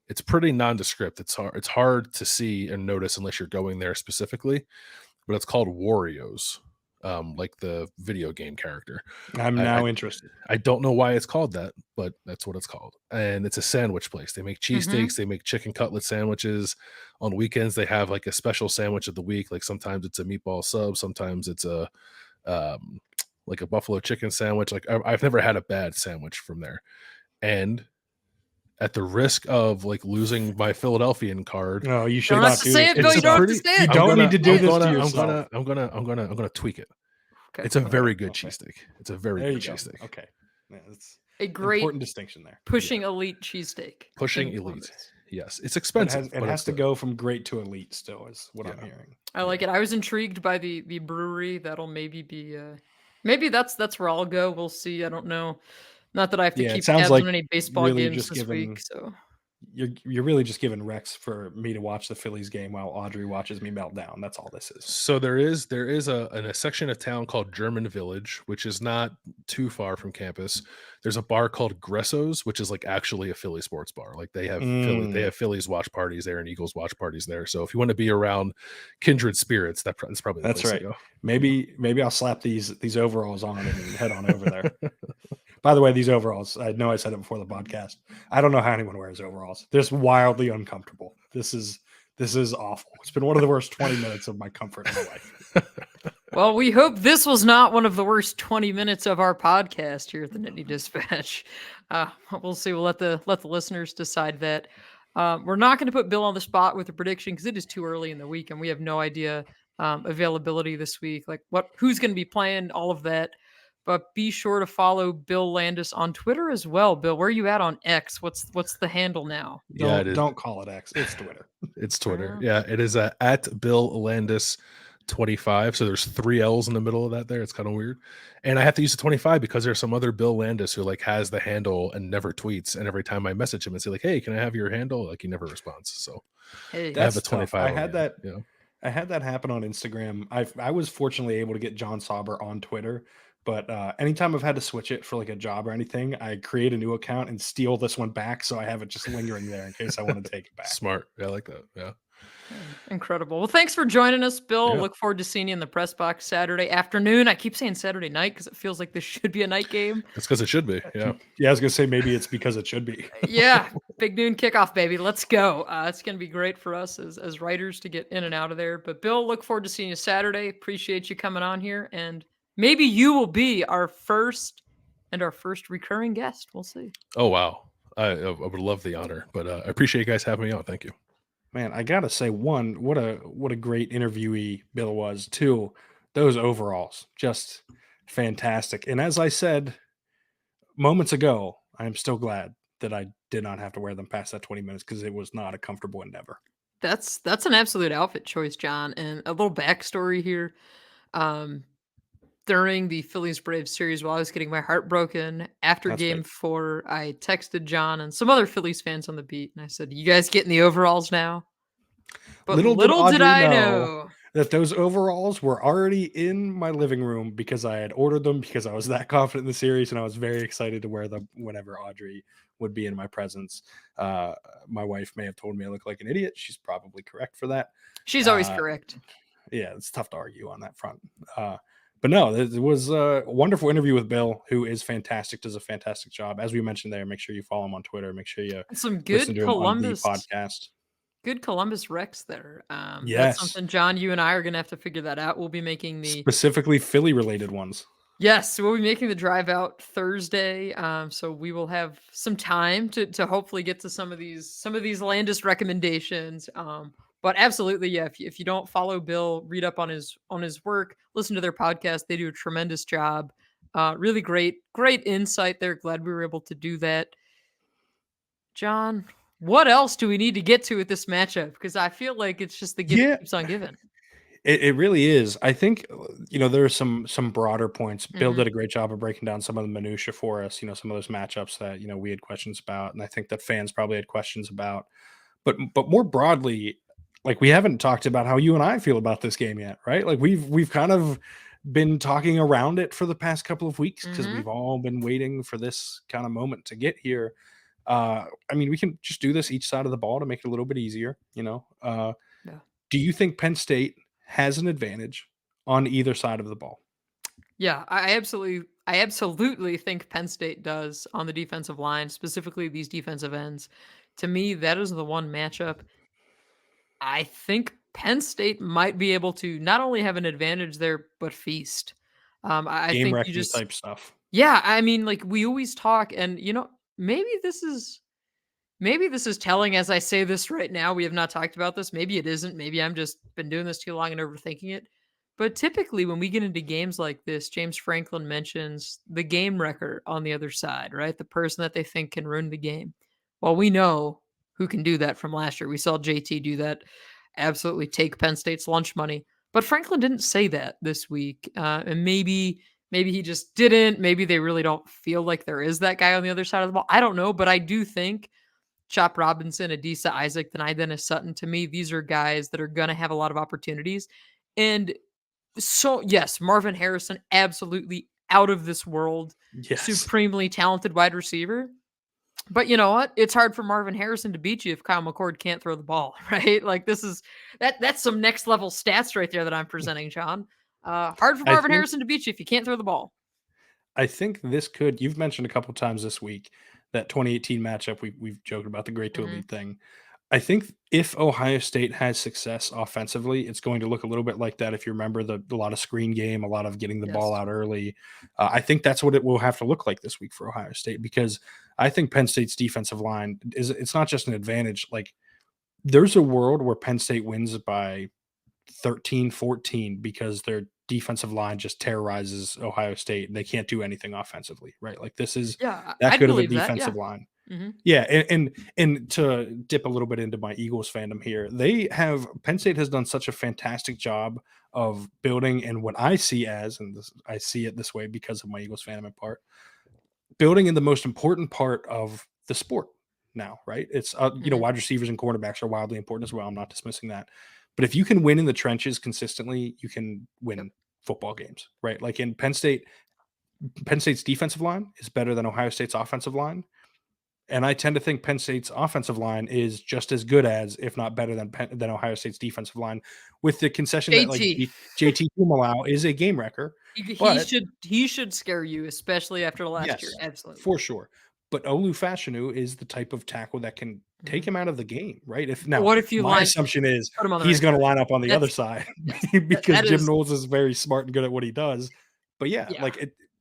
it's pretty nondescript. It's hard to see and notice unless you're going there specifically, but it's called Wario's, like the video game character.
I'm now interested.
I don't know why it's called that, but that's what it's called. And it's a sandwich place. They make cheesesteaks. They make chicken cutlet sandwiches. On weekends, they have like a special sandwich of the week. Like sometimes it's a meatball sub. Sometimes it's a like a buffalo chicken sandwich. Like I've never had a bad sandwich from there. And at the risk of like losing my Philadelphian card,
no, you should not do it.
You don't have to say it.
You don't need to do this to yourself.
I'm gonna tweak it. Okay. It's a very good cheesesteak. It's a very good cheesesteak.
Okay, yeah, that's
a great
important distinction there.
Pushing elite cheesesteak.
Pushing elite. Yes, it's expensive.
It has to go from great to elite. Still, is what I'm hearing.
I like it. I was intrigued by the brewery. That'll maybe be. Maybe that's where I'll go. We'll see. I don't know. Not that I have to keep tabs on any baseball games this week. So
you're really just giving Rex for me to watch the Phillies game while Audrey watches me melt down. That's all this is.
So there is a section of town called German Village, which is not too far from campus. There's a bar called Gresso's, which is like actually a Philly sports bar. Like they have Phillies watch parties there and Eagles watch parties there. So if you want to be around kindred spirits, that's probably the place
right.
to go.
Maybe I'll slap these overalls on and head on over there. By the way, these overalls, I know I said it before the podcast. I don't know how anyone wears overalls. They're just wildly uncomfortable. This is awful. It's been one of the worst 20 minutes of my comfort in my life.
Well, we hope this was not one of the worst 20 minutes of our podcast here at the Nittany Dispatch. We'll see. We'll let the listeners decide that. We're not going to put Bill on the spot with a prediction because it is too early in the week and we have no idea availability this week, like who's going to be playing, all of that. But be sure to follow Bill Landis on Twitter as well. Bill, where are you at on X? What's the handle now?
Don't call it X. It's Twitter.
It's Twitter. Yeah, it is at Bill Landis 25. So there's 3 L's in the middle of that there. It's kind of weird. And I have to use the 25 because there's some other Bill Landis who like has the handle and never tweets. And every time I message him and say like, hey, can I have your handle? Like he never responds. So
Hey,
I have the
That's tough.
25. Yeah.
I had that happen on Instagram. I was fortunately able to get John Sauber on Twitter, but anytime I've had to switch it for like a job or anything, I create a new account and steal this one back so I have it just lingering there in case I want to take it back.
Smart. Yeah, I like that. Yeah.
Incredible. Well, thanks for joining us, Bill.
Yeah.
Look forward to seeing you in the press box Saturday afternoon. I keep saying Saturday night because it feels like this should be a night game.
That's because it should be. Yeah.
Yeah, I was gonna say maybe it's because it should be.
Yeah, big noon kickoff, baby. Let's go. It's going to be great for us as writers to get in and out of there. But Bill, look forward to seeing you Saturday. Appreciate you coming on here, and maybe you will be our first recurring guest. We'll see.
Oh, wow. I would love the honor, but I appreciate you guys having me on. Thank you.
Man, I gotta say, one, what a great interviewee Bill was. Two, those overalls, just fantastic. And as I said moments ago, I am still glad that I did not have to wear them past that 20 minutes because it was not a comfortable endeavor.
That's an absolute outfit choice, John. And a little backstory here. During the Phillies Braves series, while I was getting my heart broken after
That's
Game
right.
4, I texted John and some other Phillies fans on the beat, and I said, "You guys getting the overalls now?" But
Little
little
did
did I
Audrey
know.
know that those overalls were already in my living room because I had ordered them because I was that confident in the series and I was very excited to wear them whenever Audrey would be in my presence. My wife may have told me I look like an idiot. She's probably correct for that.
She's always correct.
Yeah, it's tough to argue on that front. But no, it was a wonderful interview with Bill, who is fantastic, does a fantastic job. As we mentioned there, make sure you follow him on Twitter. Make sure you
Some
listen
good
to him on the
Columbus
podcast.
Good Columbus Rex there. That's
Yes,
something, John, you and I are going to have to figure that out. We'll be making
specifically Philly related ones.
Yes, we'll be making the drive out Thursday. So we will have some time to hopefully get to some of these Landis recommendations. But absolutely, yeah. If you don't follow Bill, read up on his work, listen to their podcast. They do a tremendous job. Really great insight there. Glad we were able to do that. John, what else do we need to get to with this matchup? Because I feel like it's just the gift that keeps on giving.
It really is. I think there are some broader points. Bill
Mhm.
did a great job of breaking down some of the minutia for us. Some of those matchups that we had questions about, and I think that fans probably had questions about. But more broadly, like we haven't talked about how you and I feel about this game yet, right? Like we've kind of been talking around it for the past couple of weeks because
Mhm.
we've all been waiting for this kind of moment to get here. I mean, we can just do this each side of the ball to make it a little bit easier.
Yeah.
Do you think Penn State has an advantage on either side of the ball?
Yeah, I absolutely think Penn State does on the defensive line, specifically these defensive ends. To me, that is the one matchup I think Penn State might be able to not only have an advantage there, but feast. I
Game
think you
wrecking
just,
type stuff.
yeah, I mean, like we always talk, and maybe this is telling as I say this right now. We have not talked about this. Maybe it isn't. Maybe I'm just been doing this too long and overthinking it. But typically, when we get into games like this, James Franklin mentions the game wrecker on the other side, right? The person that they think can ruin the game. Well, we know who can do that from last year. We saw JT do that, absolutely take Penn State's lunch money. But Franklin didn't say that this week, and maybe he just didn't. Maybe they really don't feel like there is that guy on the other side of the ball. I don't know, but I do think Chop Robinson, Adisa Isaac, then Dennis Sutton. To me, these are guys that are going to have a lot of opportunities. And so, yes, Marvin Harrison, absolutely out of this world,
Yes.
supremely talented wide receiver. But you know what? It's hard for Marvin Harrison to beat you if Kyle McCord can't throw the ball, right? Like that's some next level stats right there that I'm presenting, John. Hard for Marvin Harrison to beat you if you can't throw the ball.
I think you've mentioned a couple times this week that 2018 matchup. We've joked about the great to elite thing. I think if Ohio State has success offensively, it's going to look a little bit like that. If you remember a lot of screen game, a lot of getting the ball out early, I think that's what it will have to look like this week for Ohio State, because I think Penn State's defensive line it's not just an advantage. Like there's a world where Penn State wins by 13-14 because their defensive line just terrorizes Ohio State and they can't do anything offensively, right? Like this is
Yeah,
that
I'd
good of a
believe that. Yeah.
defensive line. Yeah, and to dip a little bit into my Eagles fandom here, Penn State has done such a fantastic job of building, and what I see as, and I see it this way because of my Eagles fandom in part, building in the most important part of the sport now, right? It's wide receivers and cornerbacks are wildly important as well. I'm not dismissing that, but if you can win in the trenches consistently, you can win football games, right? Like in Penn State's defensive line is better than Ohio State's offensive line. And I tend to think Penn State's offensive line is just as good as, if not better than Ohio State's defensive line, with the concession that like JT Tuimoloau is a game wrecker.
He should scare you, especially after last year. Absolutely,
for sure. But Olu Fashanu is the type of tackle that can take him out of the game, right? My assumption is he's going to line up on the other side because Jim Knowles is very smart and good at what he does. But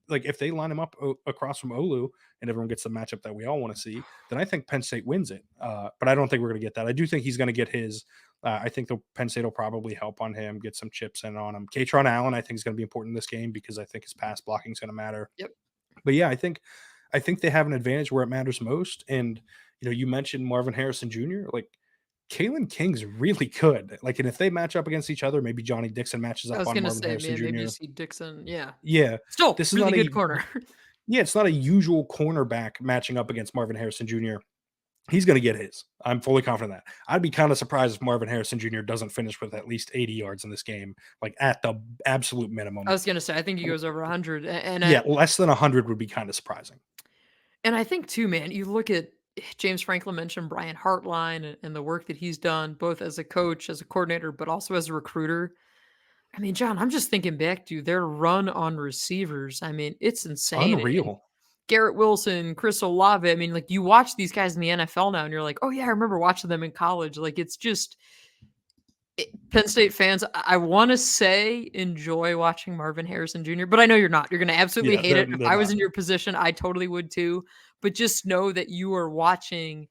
like if they line him up across from Olu and everyone gets the matchup that we all want to see, then I think Penn State wins it. But I don't think we're going to get that. I do think he's going to get his. I think Penn State will probably help on him, get some chips in on him. Kaytron Allen, I think, is going to be important in this game because I think his pass blocking is going to matter.
Yep.
But yeah, I think they have an advantage where it matters most. And you mentioned Marvin Harrison Jr. Like Kalen King's really good. Like, and if they match up against each other, maybe Johnny Dixon matches up on Marvin Harrison Jr.
Maybe you see Dixon. Yeah.
Still,
this is really good corner.
Yeah, it's not a usual cornerback matching up against Marvin Harrison Jr. He's going to get his. I'm fully confident of that. I'd be kind of surprised if Marvin Harrison Jr. doesn't finish with at least 80 yards in this game, like at the absolute minimum.
I was going to say, I think he goes over 100.
Less than 100 would be kind of surprising.
And I think too, man, you look at James Franklin mentioned Brian Hartline and the work that he's done, both as a coach, as a coordinator, but also as a recruiter. I mean, John, I'm just thinking back to their run on receivers. I mean, it's insane.
Unreal.
Garrett Wilson, Chris Olave. I mean, like you watch these guys in the NFL now and you're like, oh yeah, I remember watching them in college. Like it's just Penn State fans, I want to say enjoy watching Marvin Harrison Jr., but I know you're not. You're going to absolutely hate it. If I was in your position, I totally would too. But just know that you are watching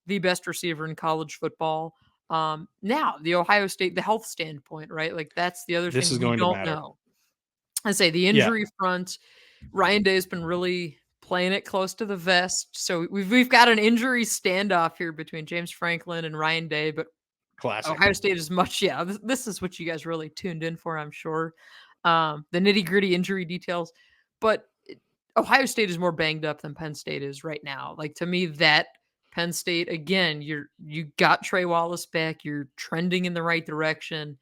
the best receiver in college football. Now, the Ohio State, the health standpoint, right? Like that's the other thing we don't know. I say the injury front, Ryan Day has been really playing it close to the vest. So we've got an injury standoff here between James Franklin and Ryan Day, but
classic.
Ohio State is much. Yeah, this is what you guys really tuned in for, I'm sure. The nitty gritty injury details, but Ohio State is more banged up than Penn State is right now. Like to me, that Penn State again, you got Trey Wallace back. You're trending in the right direction.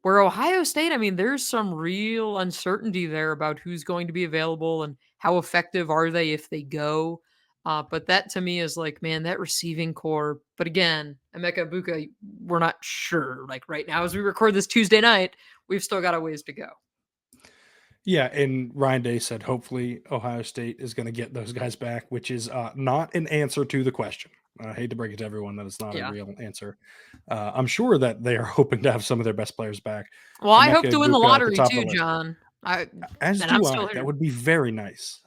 Where Ohio State, I mean, there's some real uncertainty there about who's going to be available and how effective are they if they go. But that to me is like, man, that receiving core. But again, Emeka Egbuka, we're not sure. Like right now, as we record this Tuesday night, we've still got a ways to go.
Yeah, and Ryan Day said hopefully Ohio State is going to get those guys back, which is not an answer to the question. I hate to break it to everyone that it's not a real answer. I'm sure that they are hoping to have some of their best players back.
Well, I hope to win the lottery too, John.
That would be very nice.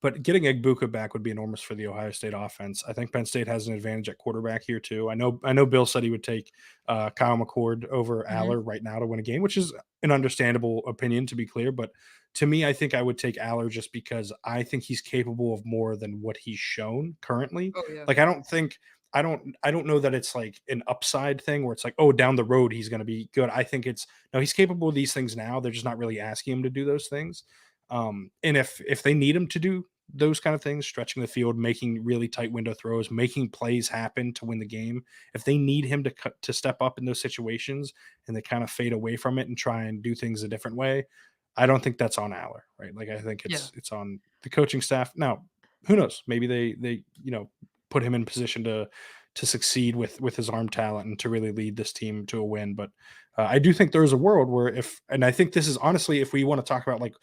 But getting Egbuka back would be enormous for the Ohio State offense. I think Penn State has an advantage at quarterback here too. I know Bill said he would take Kyle McCord over Allar right now to win a game, which is an understandable opinion, to be clear. But to me, I think I would take Allar just because I think he's capable of more than what he's shown currently.
Oh, yeah.
Like I don't know that it's like an upside thing where it's like, oh, down the road he's going to be good. I think he's capable of these things now. They're just not really asking him to do those things. And if they need him to do those kind of things, stretching the field, making really tight window throws, making plays happen to win the game, if they need him to step up in those situations and they kind of fade away from it and try and do things a different way, I don't think that's on Allar, right? Like I think it's on the coaching staff. Now, who knows? Maybe they put him in position to succeed with his arm talent and to really lead this team to a win. But I do think there's a world where and I think this is honestly, if we want to talk about like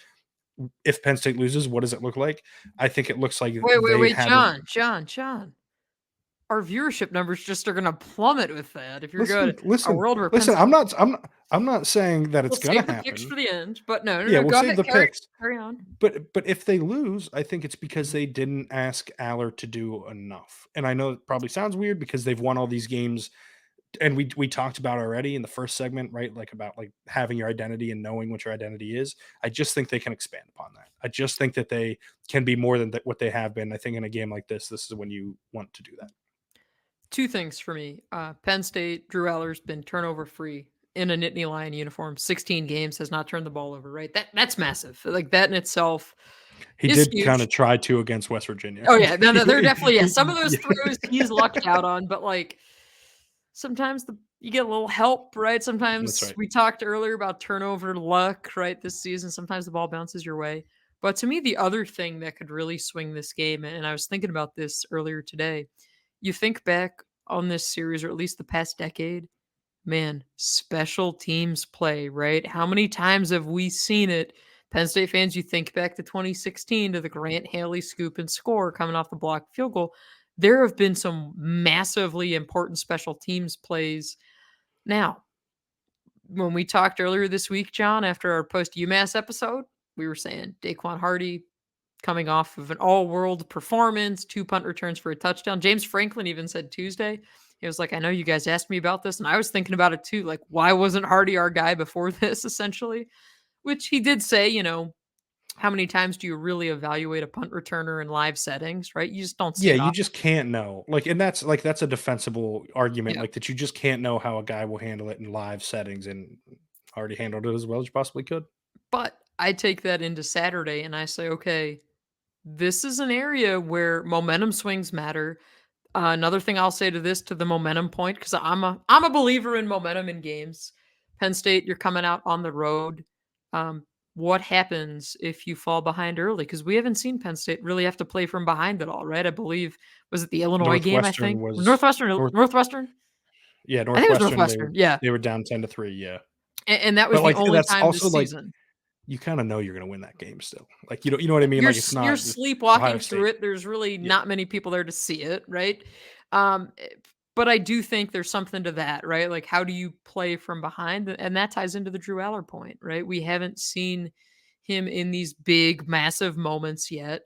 if Penn State loses, what does it look like? I think it looks like
wait, John. Our viewership numbers just are going to plummet with that. If you're good, a world where
I'm not saying that it's going to happen.
Picks for the end, but no.
We'll save the picks.
Carry on.
But if they lose, I think it's because they didn't ask Allar to do enough. And I know it probably sounds weird because they've won all these games and we talked about already in the first segment, right? Like about like having your identity and knowing what your identity is. I just think they can expand upon that. I just think that they can be more than what they have been. I think in a game like this is when you want to do that.
Two things for me. Penn State, Drew Allar's been turnover free in a Nittany Lion uniform. 16 games, has not turned the ball over, right? That's massive. Like that in itself
He
is
did kind
huge.
of try to against West Virginia.
Oh yeah, no, they're definitely some of those
Yeah.
throws he's lucked out on, but like sometimes you get a little help, right?
That's
Sometimes
right.
we talked earlier about turnover luck, right? This season, sometimes the ball bounces your way. But to me, the other thing that could really swing this game, and I was thinking about this earlier today, you think back on this series, or at least the past decade, man, special teams play, right? How many times have we seen it? Penn State fans, you think back to 2016 to the Grant Haley scoop and score coming off the blocked field goal. There have been some massively important special teams plays. Now, when we talked earlier this week, John, after our post UMass episode, we were saying Daquan Hardy coming off of an all-world performance, 2 punt returns for a touchdown. James Franklin even said Tuesday, he was like, I know you guys asked me about this, and I was thinking about it too. Like, why wasn't Hardy our guy before this, essentially? Which he did say, how many times do you really evaluate a punt returner in live settings, right? You just don't see
Yeah,
it
you
often.
just can't know. Like, and that's a defensible argument,
Yeah.
like that you just can't know how a guy will handle it in live settings, and already handled it as well as you possibly could.
But I take that into Saturday and I say, okay, this is an area where momentum swings matter. Another thing I'll say to the momentum point, because I'm a believer in momentum in games. Penn State, you're coming out on the road. What happens if you fall behind early? Because we haven't seen Penn State really have to play from behind at all, right? I believe was it the Illinois game? I
Northwestern
think
was
Northwestern.
North
Northwestern.
yeah,
I think it was
Northwestern,
Northwestern. Yeah,
they were down 10-3, yeah.
and that was
But,
the
like,
only
that's
time
also,
this
like,
season.
you kinda know you're gonna win that game still. Like, you know what I mean? Like, it's
You're
not just Ohio
sleepwalking through
State.
it. There's really
Yeah.
not many people there to see it, right? Um, eh, but I do think there's something to that, right? Like, how do you play from behind? And that ties into the Drew Allar point, right? We haven't seen him in these big, massive moments yet.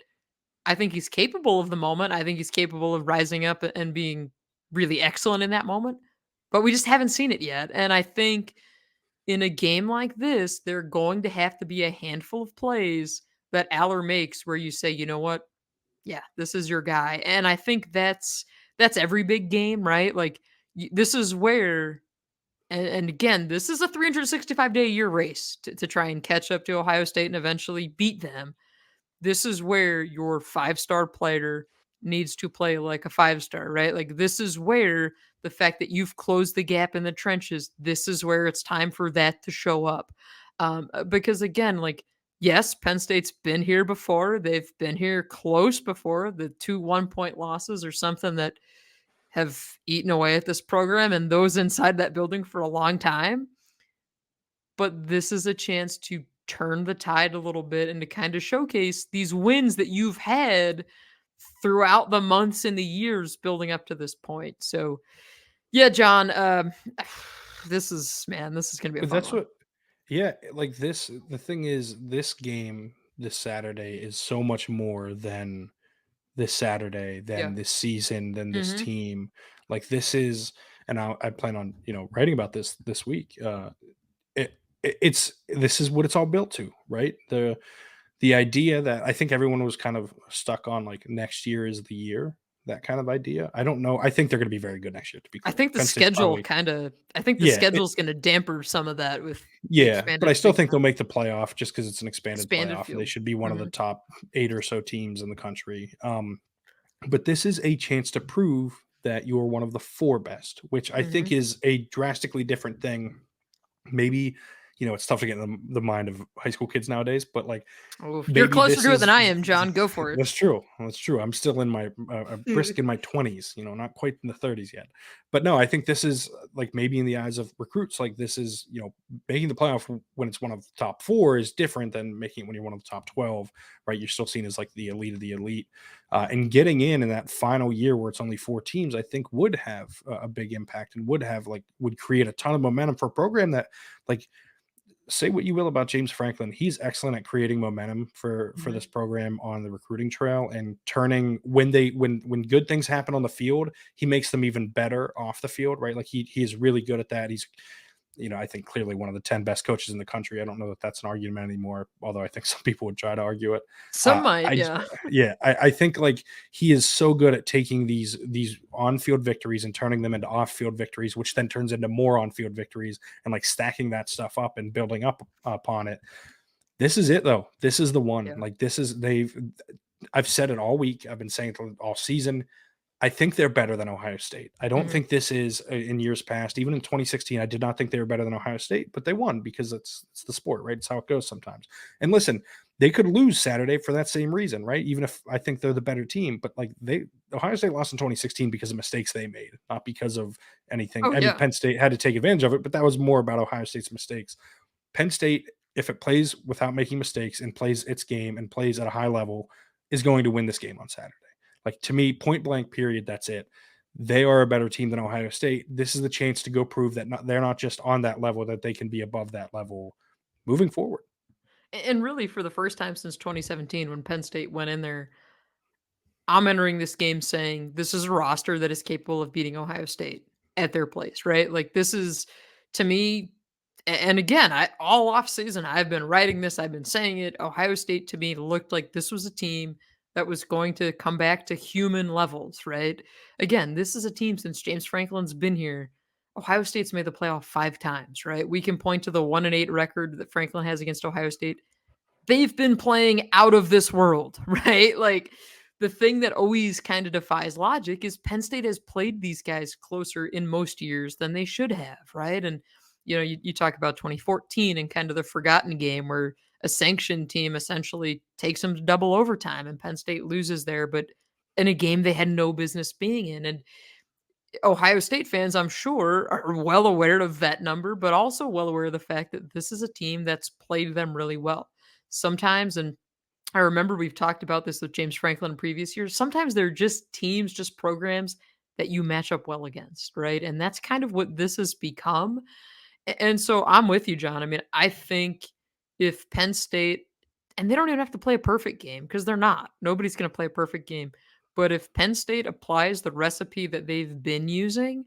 I think he's capable of the moment. I think he's capable of rising up and being really excellent in that moment, but we just haven't seen it yet. And I think in a game like this, there are going to have to be a handful of plays that Aller makes where you say, you know what? Yeah, this is your guy. And I think that's every big game, right? Like this is where and again, this is a 365-day year race to try and catch up to Ohio State and eventually beat them. This is where your 5-star player needs to play like a 5-star, right? Like this is where the fact that you've closed the gap in the trenches, this is where it's time for that to show up. Because again, like yes, Penn State's been here before. They've been here close before. The 2 1-point losses are something that have eaten away at this program and those inside that building for a long time. But this is a chance to turn the tide a little bit and to kind of showcase these wins that you've had throughout the months and the years building up to this point. So, yeah, John, this is going to be a
But
fun
that's
one.
what yeah, like, the thing is, this game this Saturday is so much more than this Saturday,
Yeah.
than this season, than this
Mhm.
team. Like, this is and I plan on, writing about this week. It's this is what it's all built to, right? The idea that I think everyone was kind of stuck on, like, next year is the year, that kind of idea. I don't know. I think they're gonna be very good next year, to be
I
clear.
think the
Penn State's
schedule
probably
kinda I think the
yeah,
schedule's gonna damper some of that with the
yeah, but I
expanded
still
Big
think they'll
Ten,
make the playoff just because it's an expanded
expanded
playoff, and they
field.
should be one of the
Mhm.
top 8 or so teams in the country. But this is a chance to prove that you're one of the 4 best, which I think
Mhm.
is a drastically different thing. Maybe, it's tough to get in the mind of high school kids nowadays, but, like,
Oof, you're
maybe
closer
this
to it than
is
I am, John. Go for it.
that's true. That's true. I'm still in my brisk in my 20s, not quite in the 30s yet. But no, I think this is like maybe in the eyes of recruits, like this is, making the playoff when it's one of the top 4 is different than making it when you're one of the top 12, right? You're still seen as like the elite of the elite. And getting in that final year where it's only 4 teams, I think would have a big impact and would create a ton of momentum for a program that like say what you will about James Franklin, he's excellent at creating momentum for
Mhm.
this program on the recruiting trail and turning when good things happen on the field, he makes them even better off the field, right? Like he is really good at that. He's I think clearly one of the 10 best coaches in the country. I don't know that that's an argument anymore, although I think some people would try to argue it.
Some might,
I
yeah.
I think like he is so good at taking these on-field victories and turning them into off-field victories, which then turns into more on-field victories and like stacking that stuff up and building up upon it. This is it though. This is the one.
Yeah.
Like I've said it all week. I've been saying it all season. I think they're better than Ohio State. I don't
Mhm.
think this is in years past. Even in 2016, I did not think they were better than Ohio State, but they won because it's the sport, right? It's how it goes sometimes. And listen, they could lose Saturday for that same reason, right? Even if I think they're the better team, but like Ohio State lost in 2016 because of mistakes they made, not because of anything.
Oh,
I mean,
yeah.
Penn State had to take advantage of it, but that was more about Ohio State's mistakes. Penn State, if it plays without making mistakes and plays its game and plays at a high level, is going to win this game on Saturday. Like to me, point blank, period. That's it. They are a better team than Ohio State. This is the chance to go prove that they're not just on that level, that they can be above that level moving forward.
And really, for the first time since 2017, when Penn State went in there, I'm entering this game saying this is a roster that is capable of beating Ohio State at their place, right? Like this is to me, and again, all off season I've been writing this, I've been saying it. Ohio State to me looked like this was a team that was going to come back to human levels, right? Again, this is a team since James Franklin's been here. Ohio State's made the playoff 5 times, right? We can point to the 1-8 record that Franklin has against Ohio State. They've been playing out of this world, right? Like the thing that always kind of defies logic is Penn State has played these guys closer in most years than they should have, right? And you talk about 2014 and kind of the forgotten game where a sanctioned team essentially takes them to double overtime and Penn State loses there, but in a game they had no business being in. And Ohio State fans, I'm sure, are well aware of that number, but also well aware of the fact that this is a team that's played them really well. Sometimes, and I remember we've talked about this with James Franklin in previous years, sometimes they're just teams, just programs that you match up well against, right? And that's kind of what this has become. And so I'm with you, John. I mean, I think if Penn State, and they don't even have to play a perfect game because they're not, nobody's going to play a perfect game. But if Penn State applies the recipe that they've been using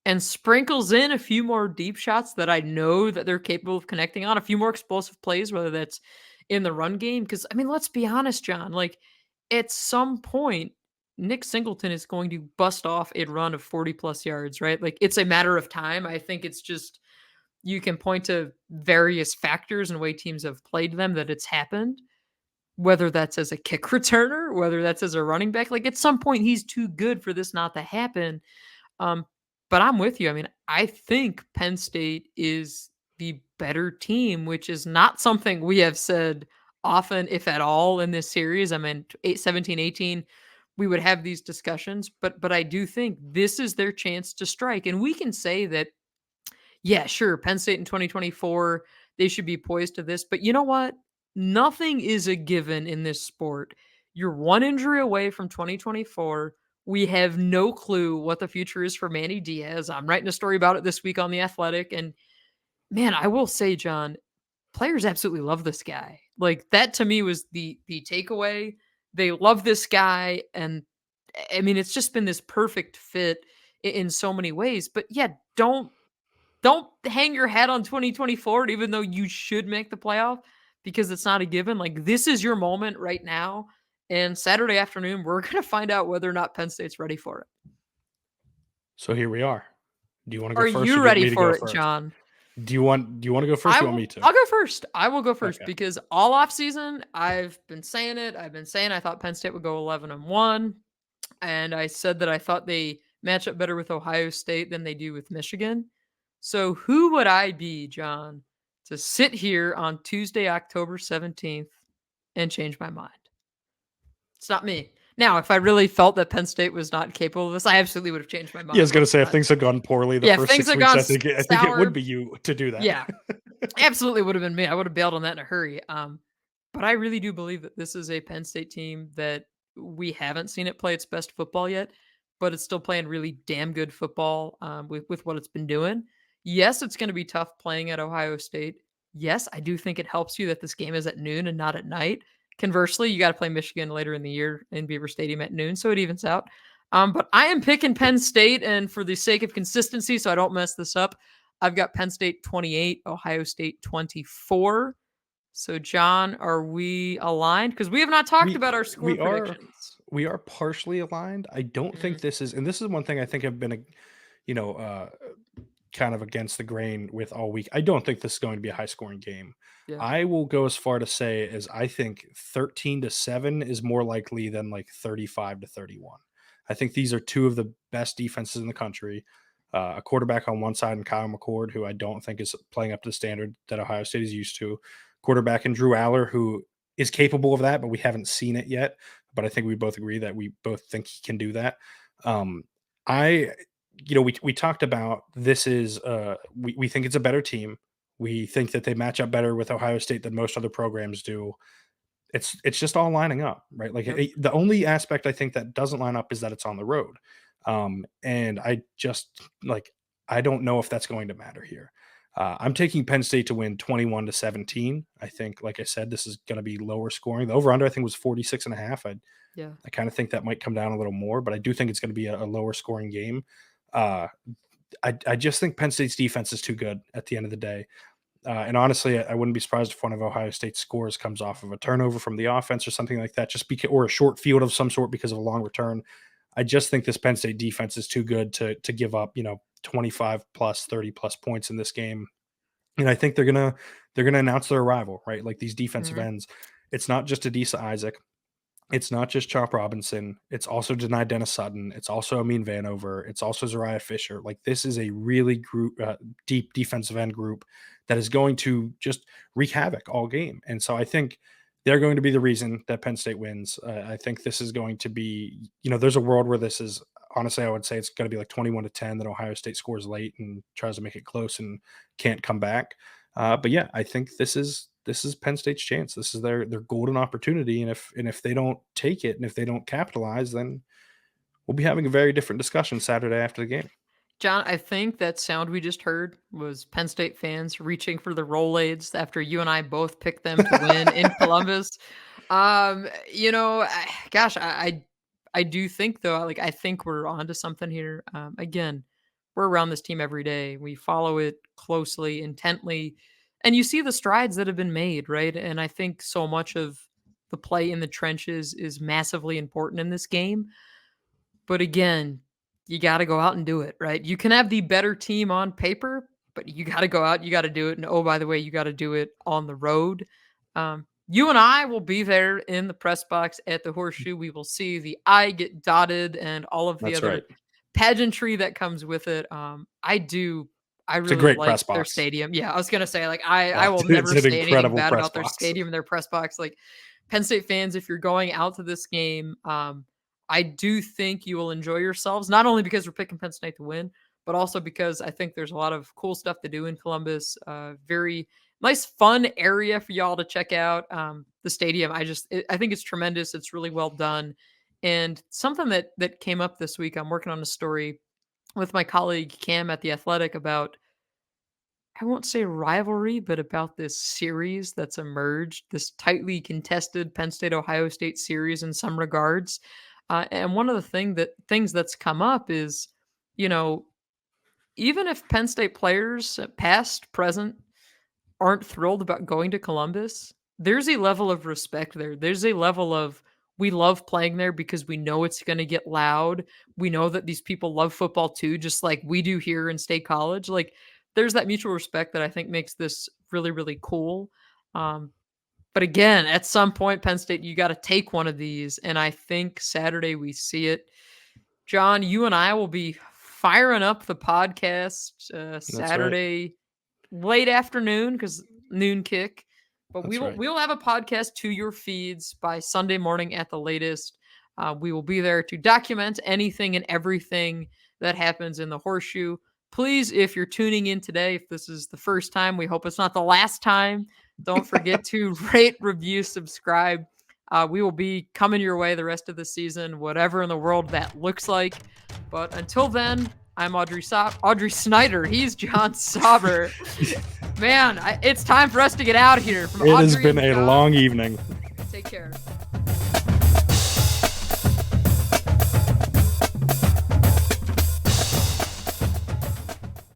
and sprinkles in a few more deep shots that I know that they're capable of connecting on, a few more explosive plays, whether that's in the run game. Because, I mean, let's be honest, John, like at some point, Nick Singleton is going to bust off a run of 40 plus yards, right? Like it's a matter of time. I think it's just you can point to various factors and way teams have played them that it's happened, whether that's as a kick returner, whether that's as a running back. Like at some point, he's too good for this not to happen. Um, but I'm with you. I mean, I think Penn State is the better team, which is not something we have said often, if at all, in this series. I mean, 17, 18, we would have these discussions, but I do think this is their chance to strike. And we can say that yeah, sure, Penn State in 2024, they should be poised to this. But you know what? Nothing is a given in this sport. You're one injury away from 2024. We have no clue what the future is for Manny Diaz. I'm writing a story about it this week on The Athletic. And man, I will say, John, players absolutely love this guy. Like that to me was the takeaway. They love this guy. And I mean, it's just been this perfect fit in so many ways. But yeah, don't hang your hat on 2024, even though you should make the playoff because it's not a given. Like this is your moment right now. And Saturday afternoon, we're going to find out whether or not Penn State's ready for it.
So here we are. Do you want to go
Are
first, or
you
do you want
ready
me to go
for it,
first?
John?
Do you want to go first? Or do you want me to?
I'll go first. I will go first
Okay.
because all off season, I've been saying it. I've been saying I thought Penn State would go 11-1. And I said that I thought they match up better with Ohio State than they do with Michigan. So who would I be, John, to sit here on Tuesday, October 17th and change my mind? It's not me. Now, if I really felt that Penn State was not capable of this, I absolutely would have changed my mind.
Yeah, I was going to say, if things had gone poorly the first
things
6
had
weeks,
gone
I think it would be you to do that.
Yeah, absolutely would have been me. I would have bailed on that in a hurry. But I really do believe that this is a Penn State team that we haven't seen it play its best football yet, but it's still playing really damn good football with what it's been doing. Yes, it's going to be tough playing at Ohio State, Yes, I do think it helps you that this game is at noon and not at night. Conversely, you got to play Michigan later in the year in Beaver Stadium at noon, so it evens out. But I am picking Penn State, and for the sake of consistency, so I don't mess this up, I've got Penn State 28, Ohio State 24. So, John, are we aligned? Because we have not talked about our score predictions.
We are partially aligned. I don't think this is, and this is one thing I think I've been, kind of against the grain with all week. I don't think this is going to be a high scoring game.
Yeah.
I will go as far to say as I think 13-7 is more likely than like 35-31. I think these are two of the best defenses in the country. A quarterback on one side and Kyle McCord, who I don't think is playing up to the standard that Ohio State is used to. Quarterback in Drew Allar, who is capable of that, but we haven't seen it yet. But I think we both agree that we both think he can do that. We talked about this is we think it's a better team. We think that they match up better with Ohio State than most other programs do. It's just all lining up, right? Like the only aspect I think that doesn't line up is that it's on the road. And I just I don't know if that's going to matter here. I'm taking Penn State to win 21-17. I think, like I said, this is going to be lower scoring. The over-under, I think, was 46.5. I kind of think that might come down a little more, but I do think it's going to be a lower scoring game. I just think Penn State's defense is too good at the end of the day. And honestly, I wouldn't be surprised if one of Ohio State's scores comes off of a turnover from the offense or something like that, or a short field of some sort because of a long return. I just think this Penn State defense is too good to give up, 25 plus, 30 plus points in this game. And I think they're gonna announce their arrival, right? Like these defensive ends. It's not just Adisa Isaac. It's not just Chop Robinson. It's also Deni Dennis Sutton. It's also Amin Vanover. It's also Zariah Fisher. Like this is a really deep defensive end group that is going to just wreak havoc all game. And so I think they're going to be the reason that Penn State wins. I think this is going to be, there's a world where this is, honestly, I would say it's going to be like 21-10 that Ohio State scores late and tries to make it close and can't come back. But yeah, I think this is Penn State's chance. This is their golden opportunity. And if they don't take it and if they don't capitalize, then we'll be having a very different discussion Saturday after the game.
John, I think that sound we just heard was Penn State fans reaching for the Rolades after you and I both picked them to win in Columbus. I do think though, I think we're onto something here. Again, we're around this team every day. We follow it closely, intently, and you see the strides that have been made, right? And I think so much of the play in the trenches is massively important in this game. But again, you got to go out and do it, right? You can have the better team on paper, but you got to go out, you got to do it. And oh, by the way, you got to do it on the road. You and I will be there in the press box at the Horseshoe. We will see the I get dotted and all of the other pageantry that comes with it. I really like their stadium. Yeah, I was gonna say, I will never say anything bad about their stadium and their press box. Like Penn State fans, if you're going out to this game, I do think you will enjoy yourselves, not only because we're picking Penn State to win, but also because I think there's a lot of cool stuff to do in Columbus. Very nice, fun area for y'all to check out. The stadium, I think it's tremendous. It's really well done. And something that came up this week, I'm working on a story with my colleague Cam at The Athletic about, I won't say rivalry, but about this series that's emerged, this tightly contested Penn State-Ohio State series in some regards. And one of the things that's come up is, even if Penn State players, past, present, aren't thrilled about going to Columbus, there's a level of respect there. There's a level of, we love playing there because we know it's going to get loud. We know that these people love football too, just like we do here in State College. Like there's that mutual respect that I think makes this really, really cool. But again, at some point, Penn State, you got to take one of these. And I think Saturday we see it. John, you and I will be firing up the podcast Saturday late afternoon, because noon kick. But we'll have a podcast to your feeds by Sunday morning at the latest. We will be there to document anything and everything that happens in the Horseshoe. Please, if you're tuning in today, if this is the first time, we hope it's not the last time. Don't forget to rate, review, subscribe. We will be coming your way the rest of the season, whatever in the world that looks like. But until then, I'm Audrey Snyder. He's John Sauber. Man, it's time for us to get out of here. From
It has
Audrey
been
and
a
Jon.
long evening.
Take care.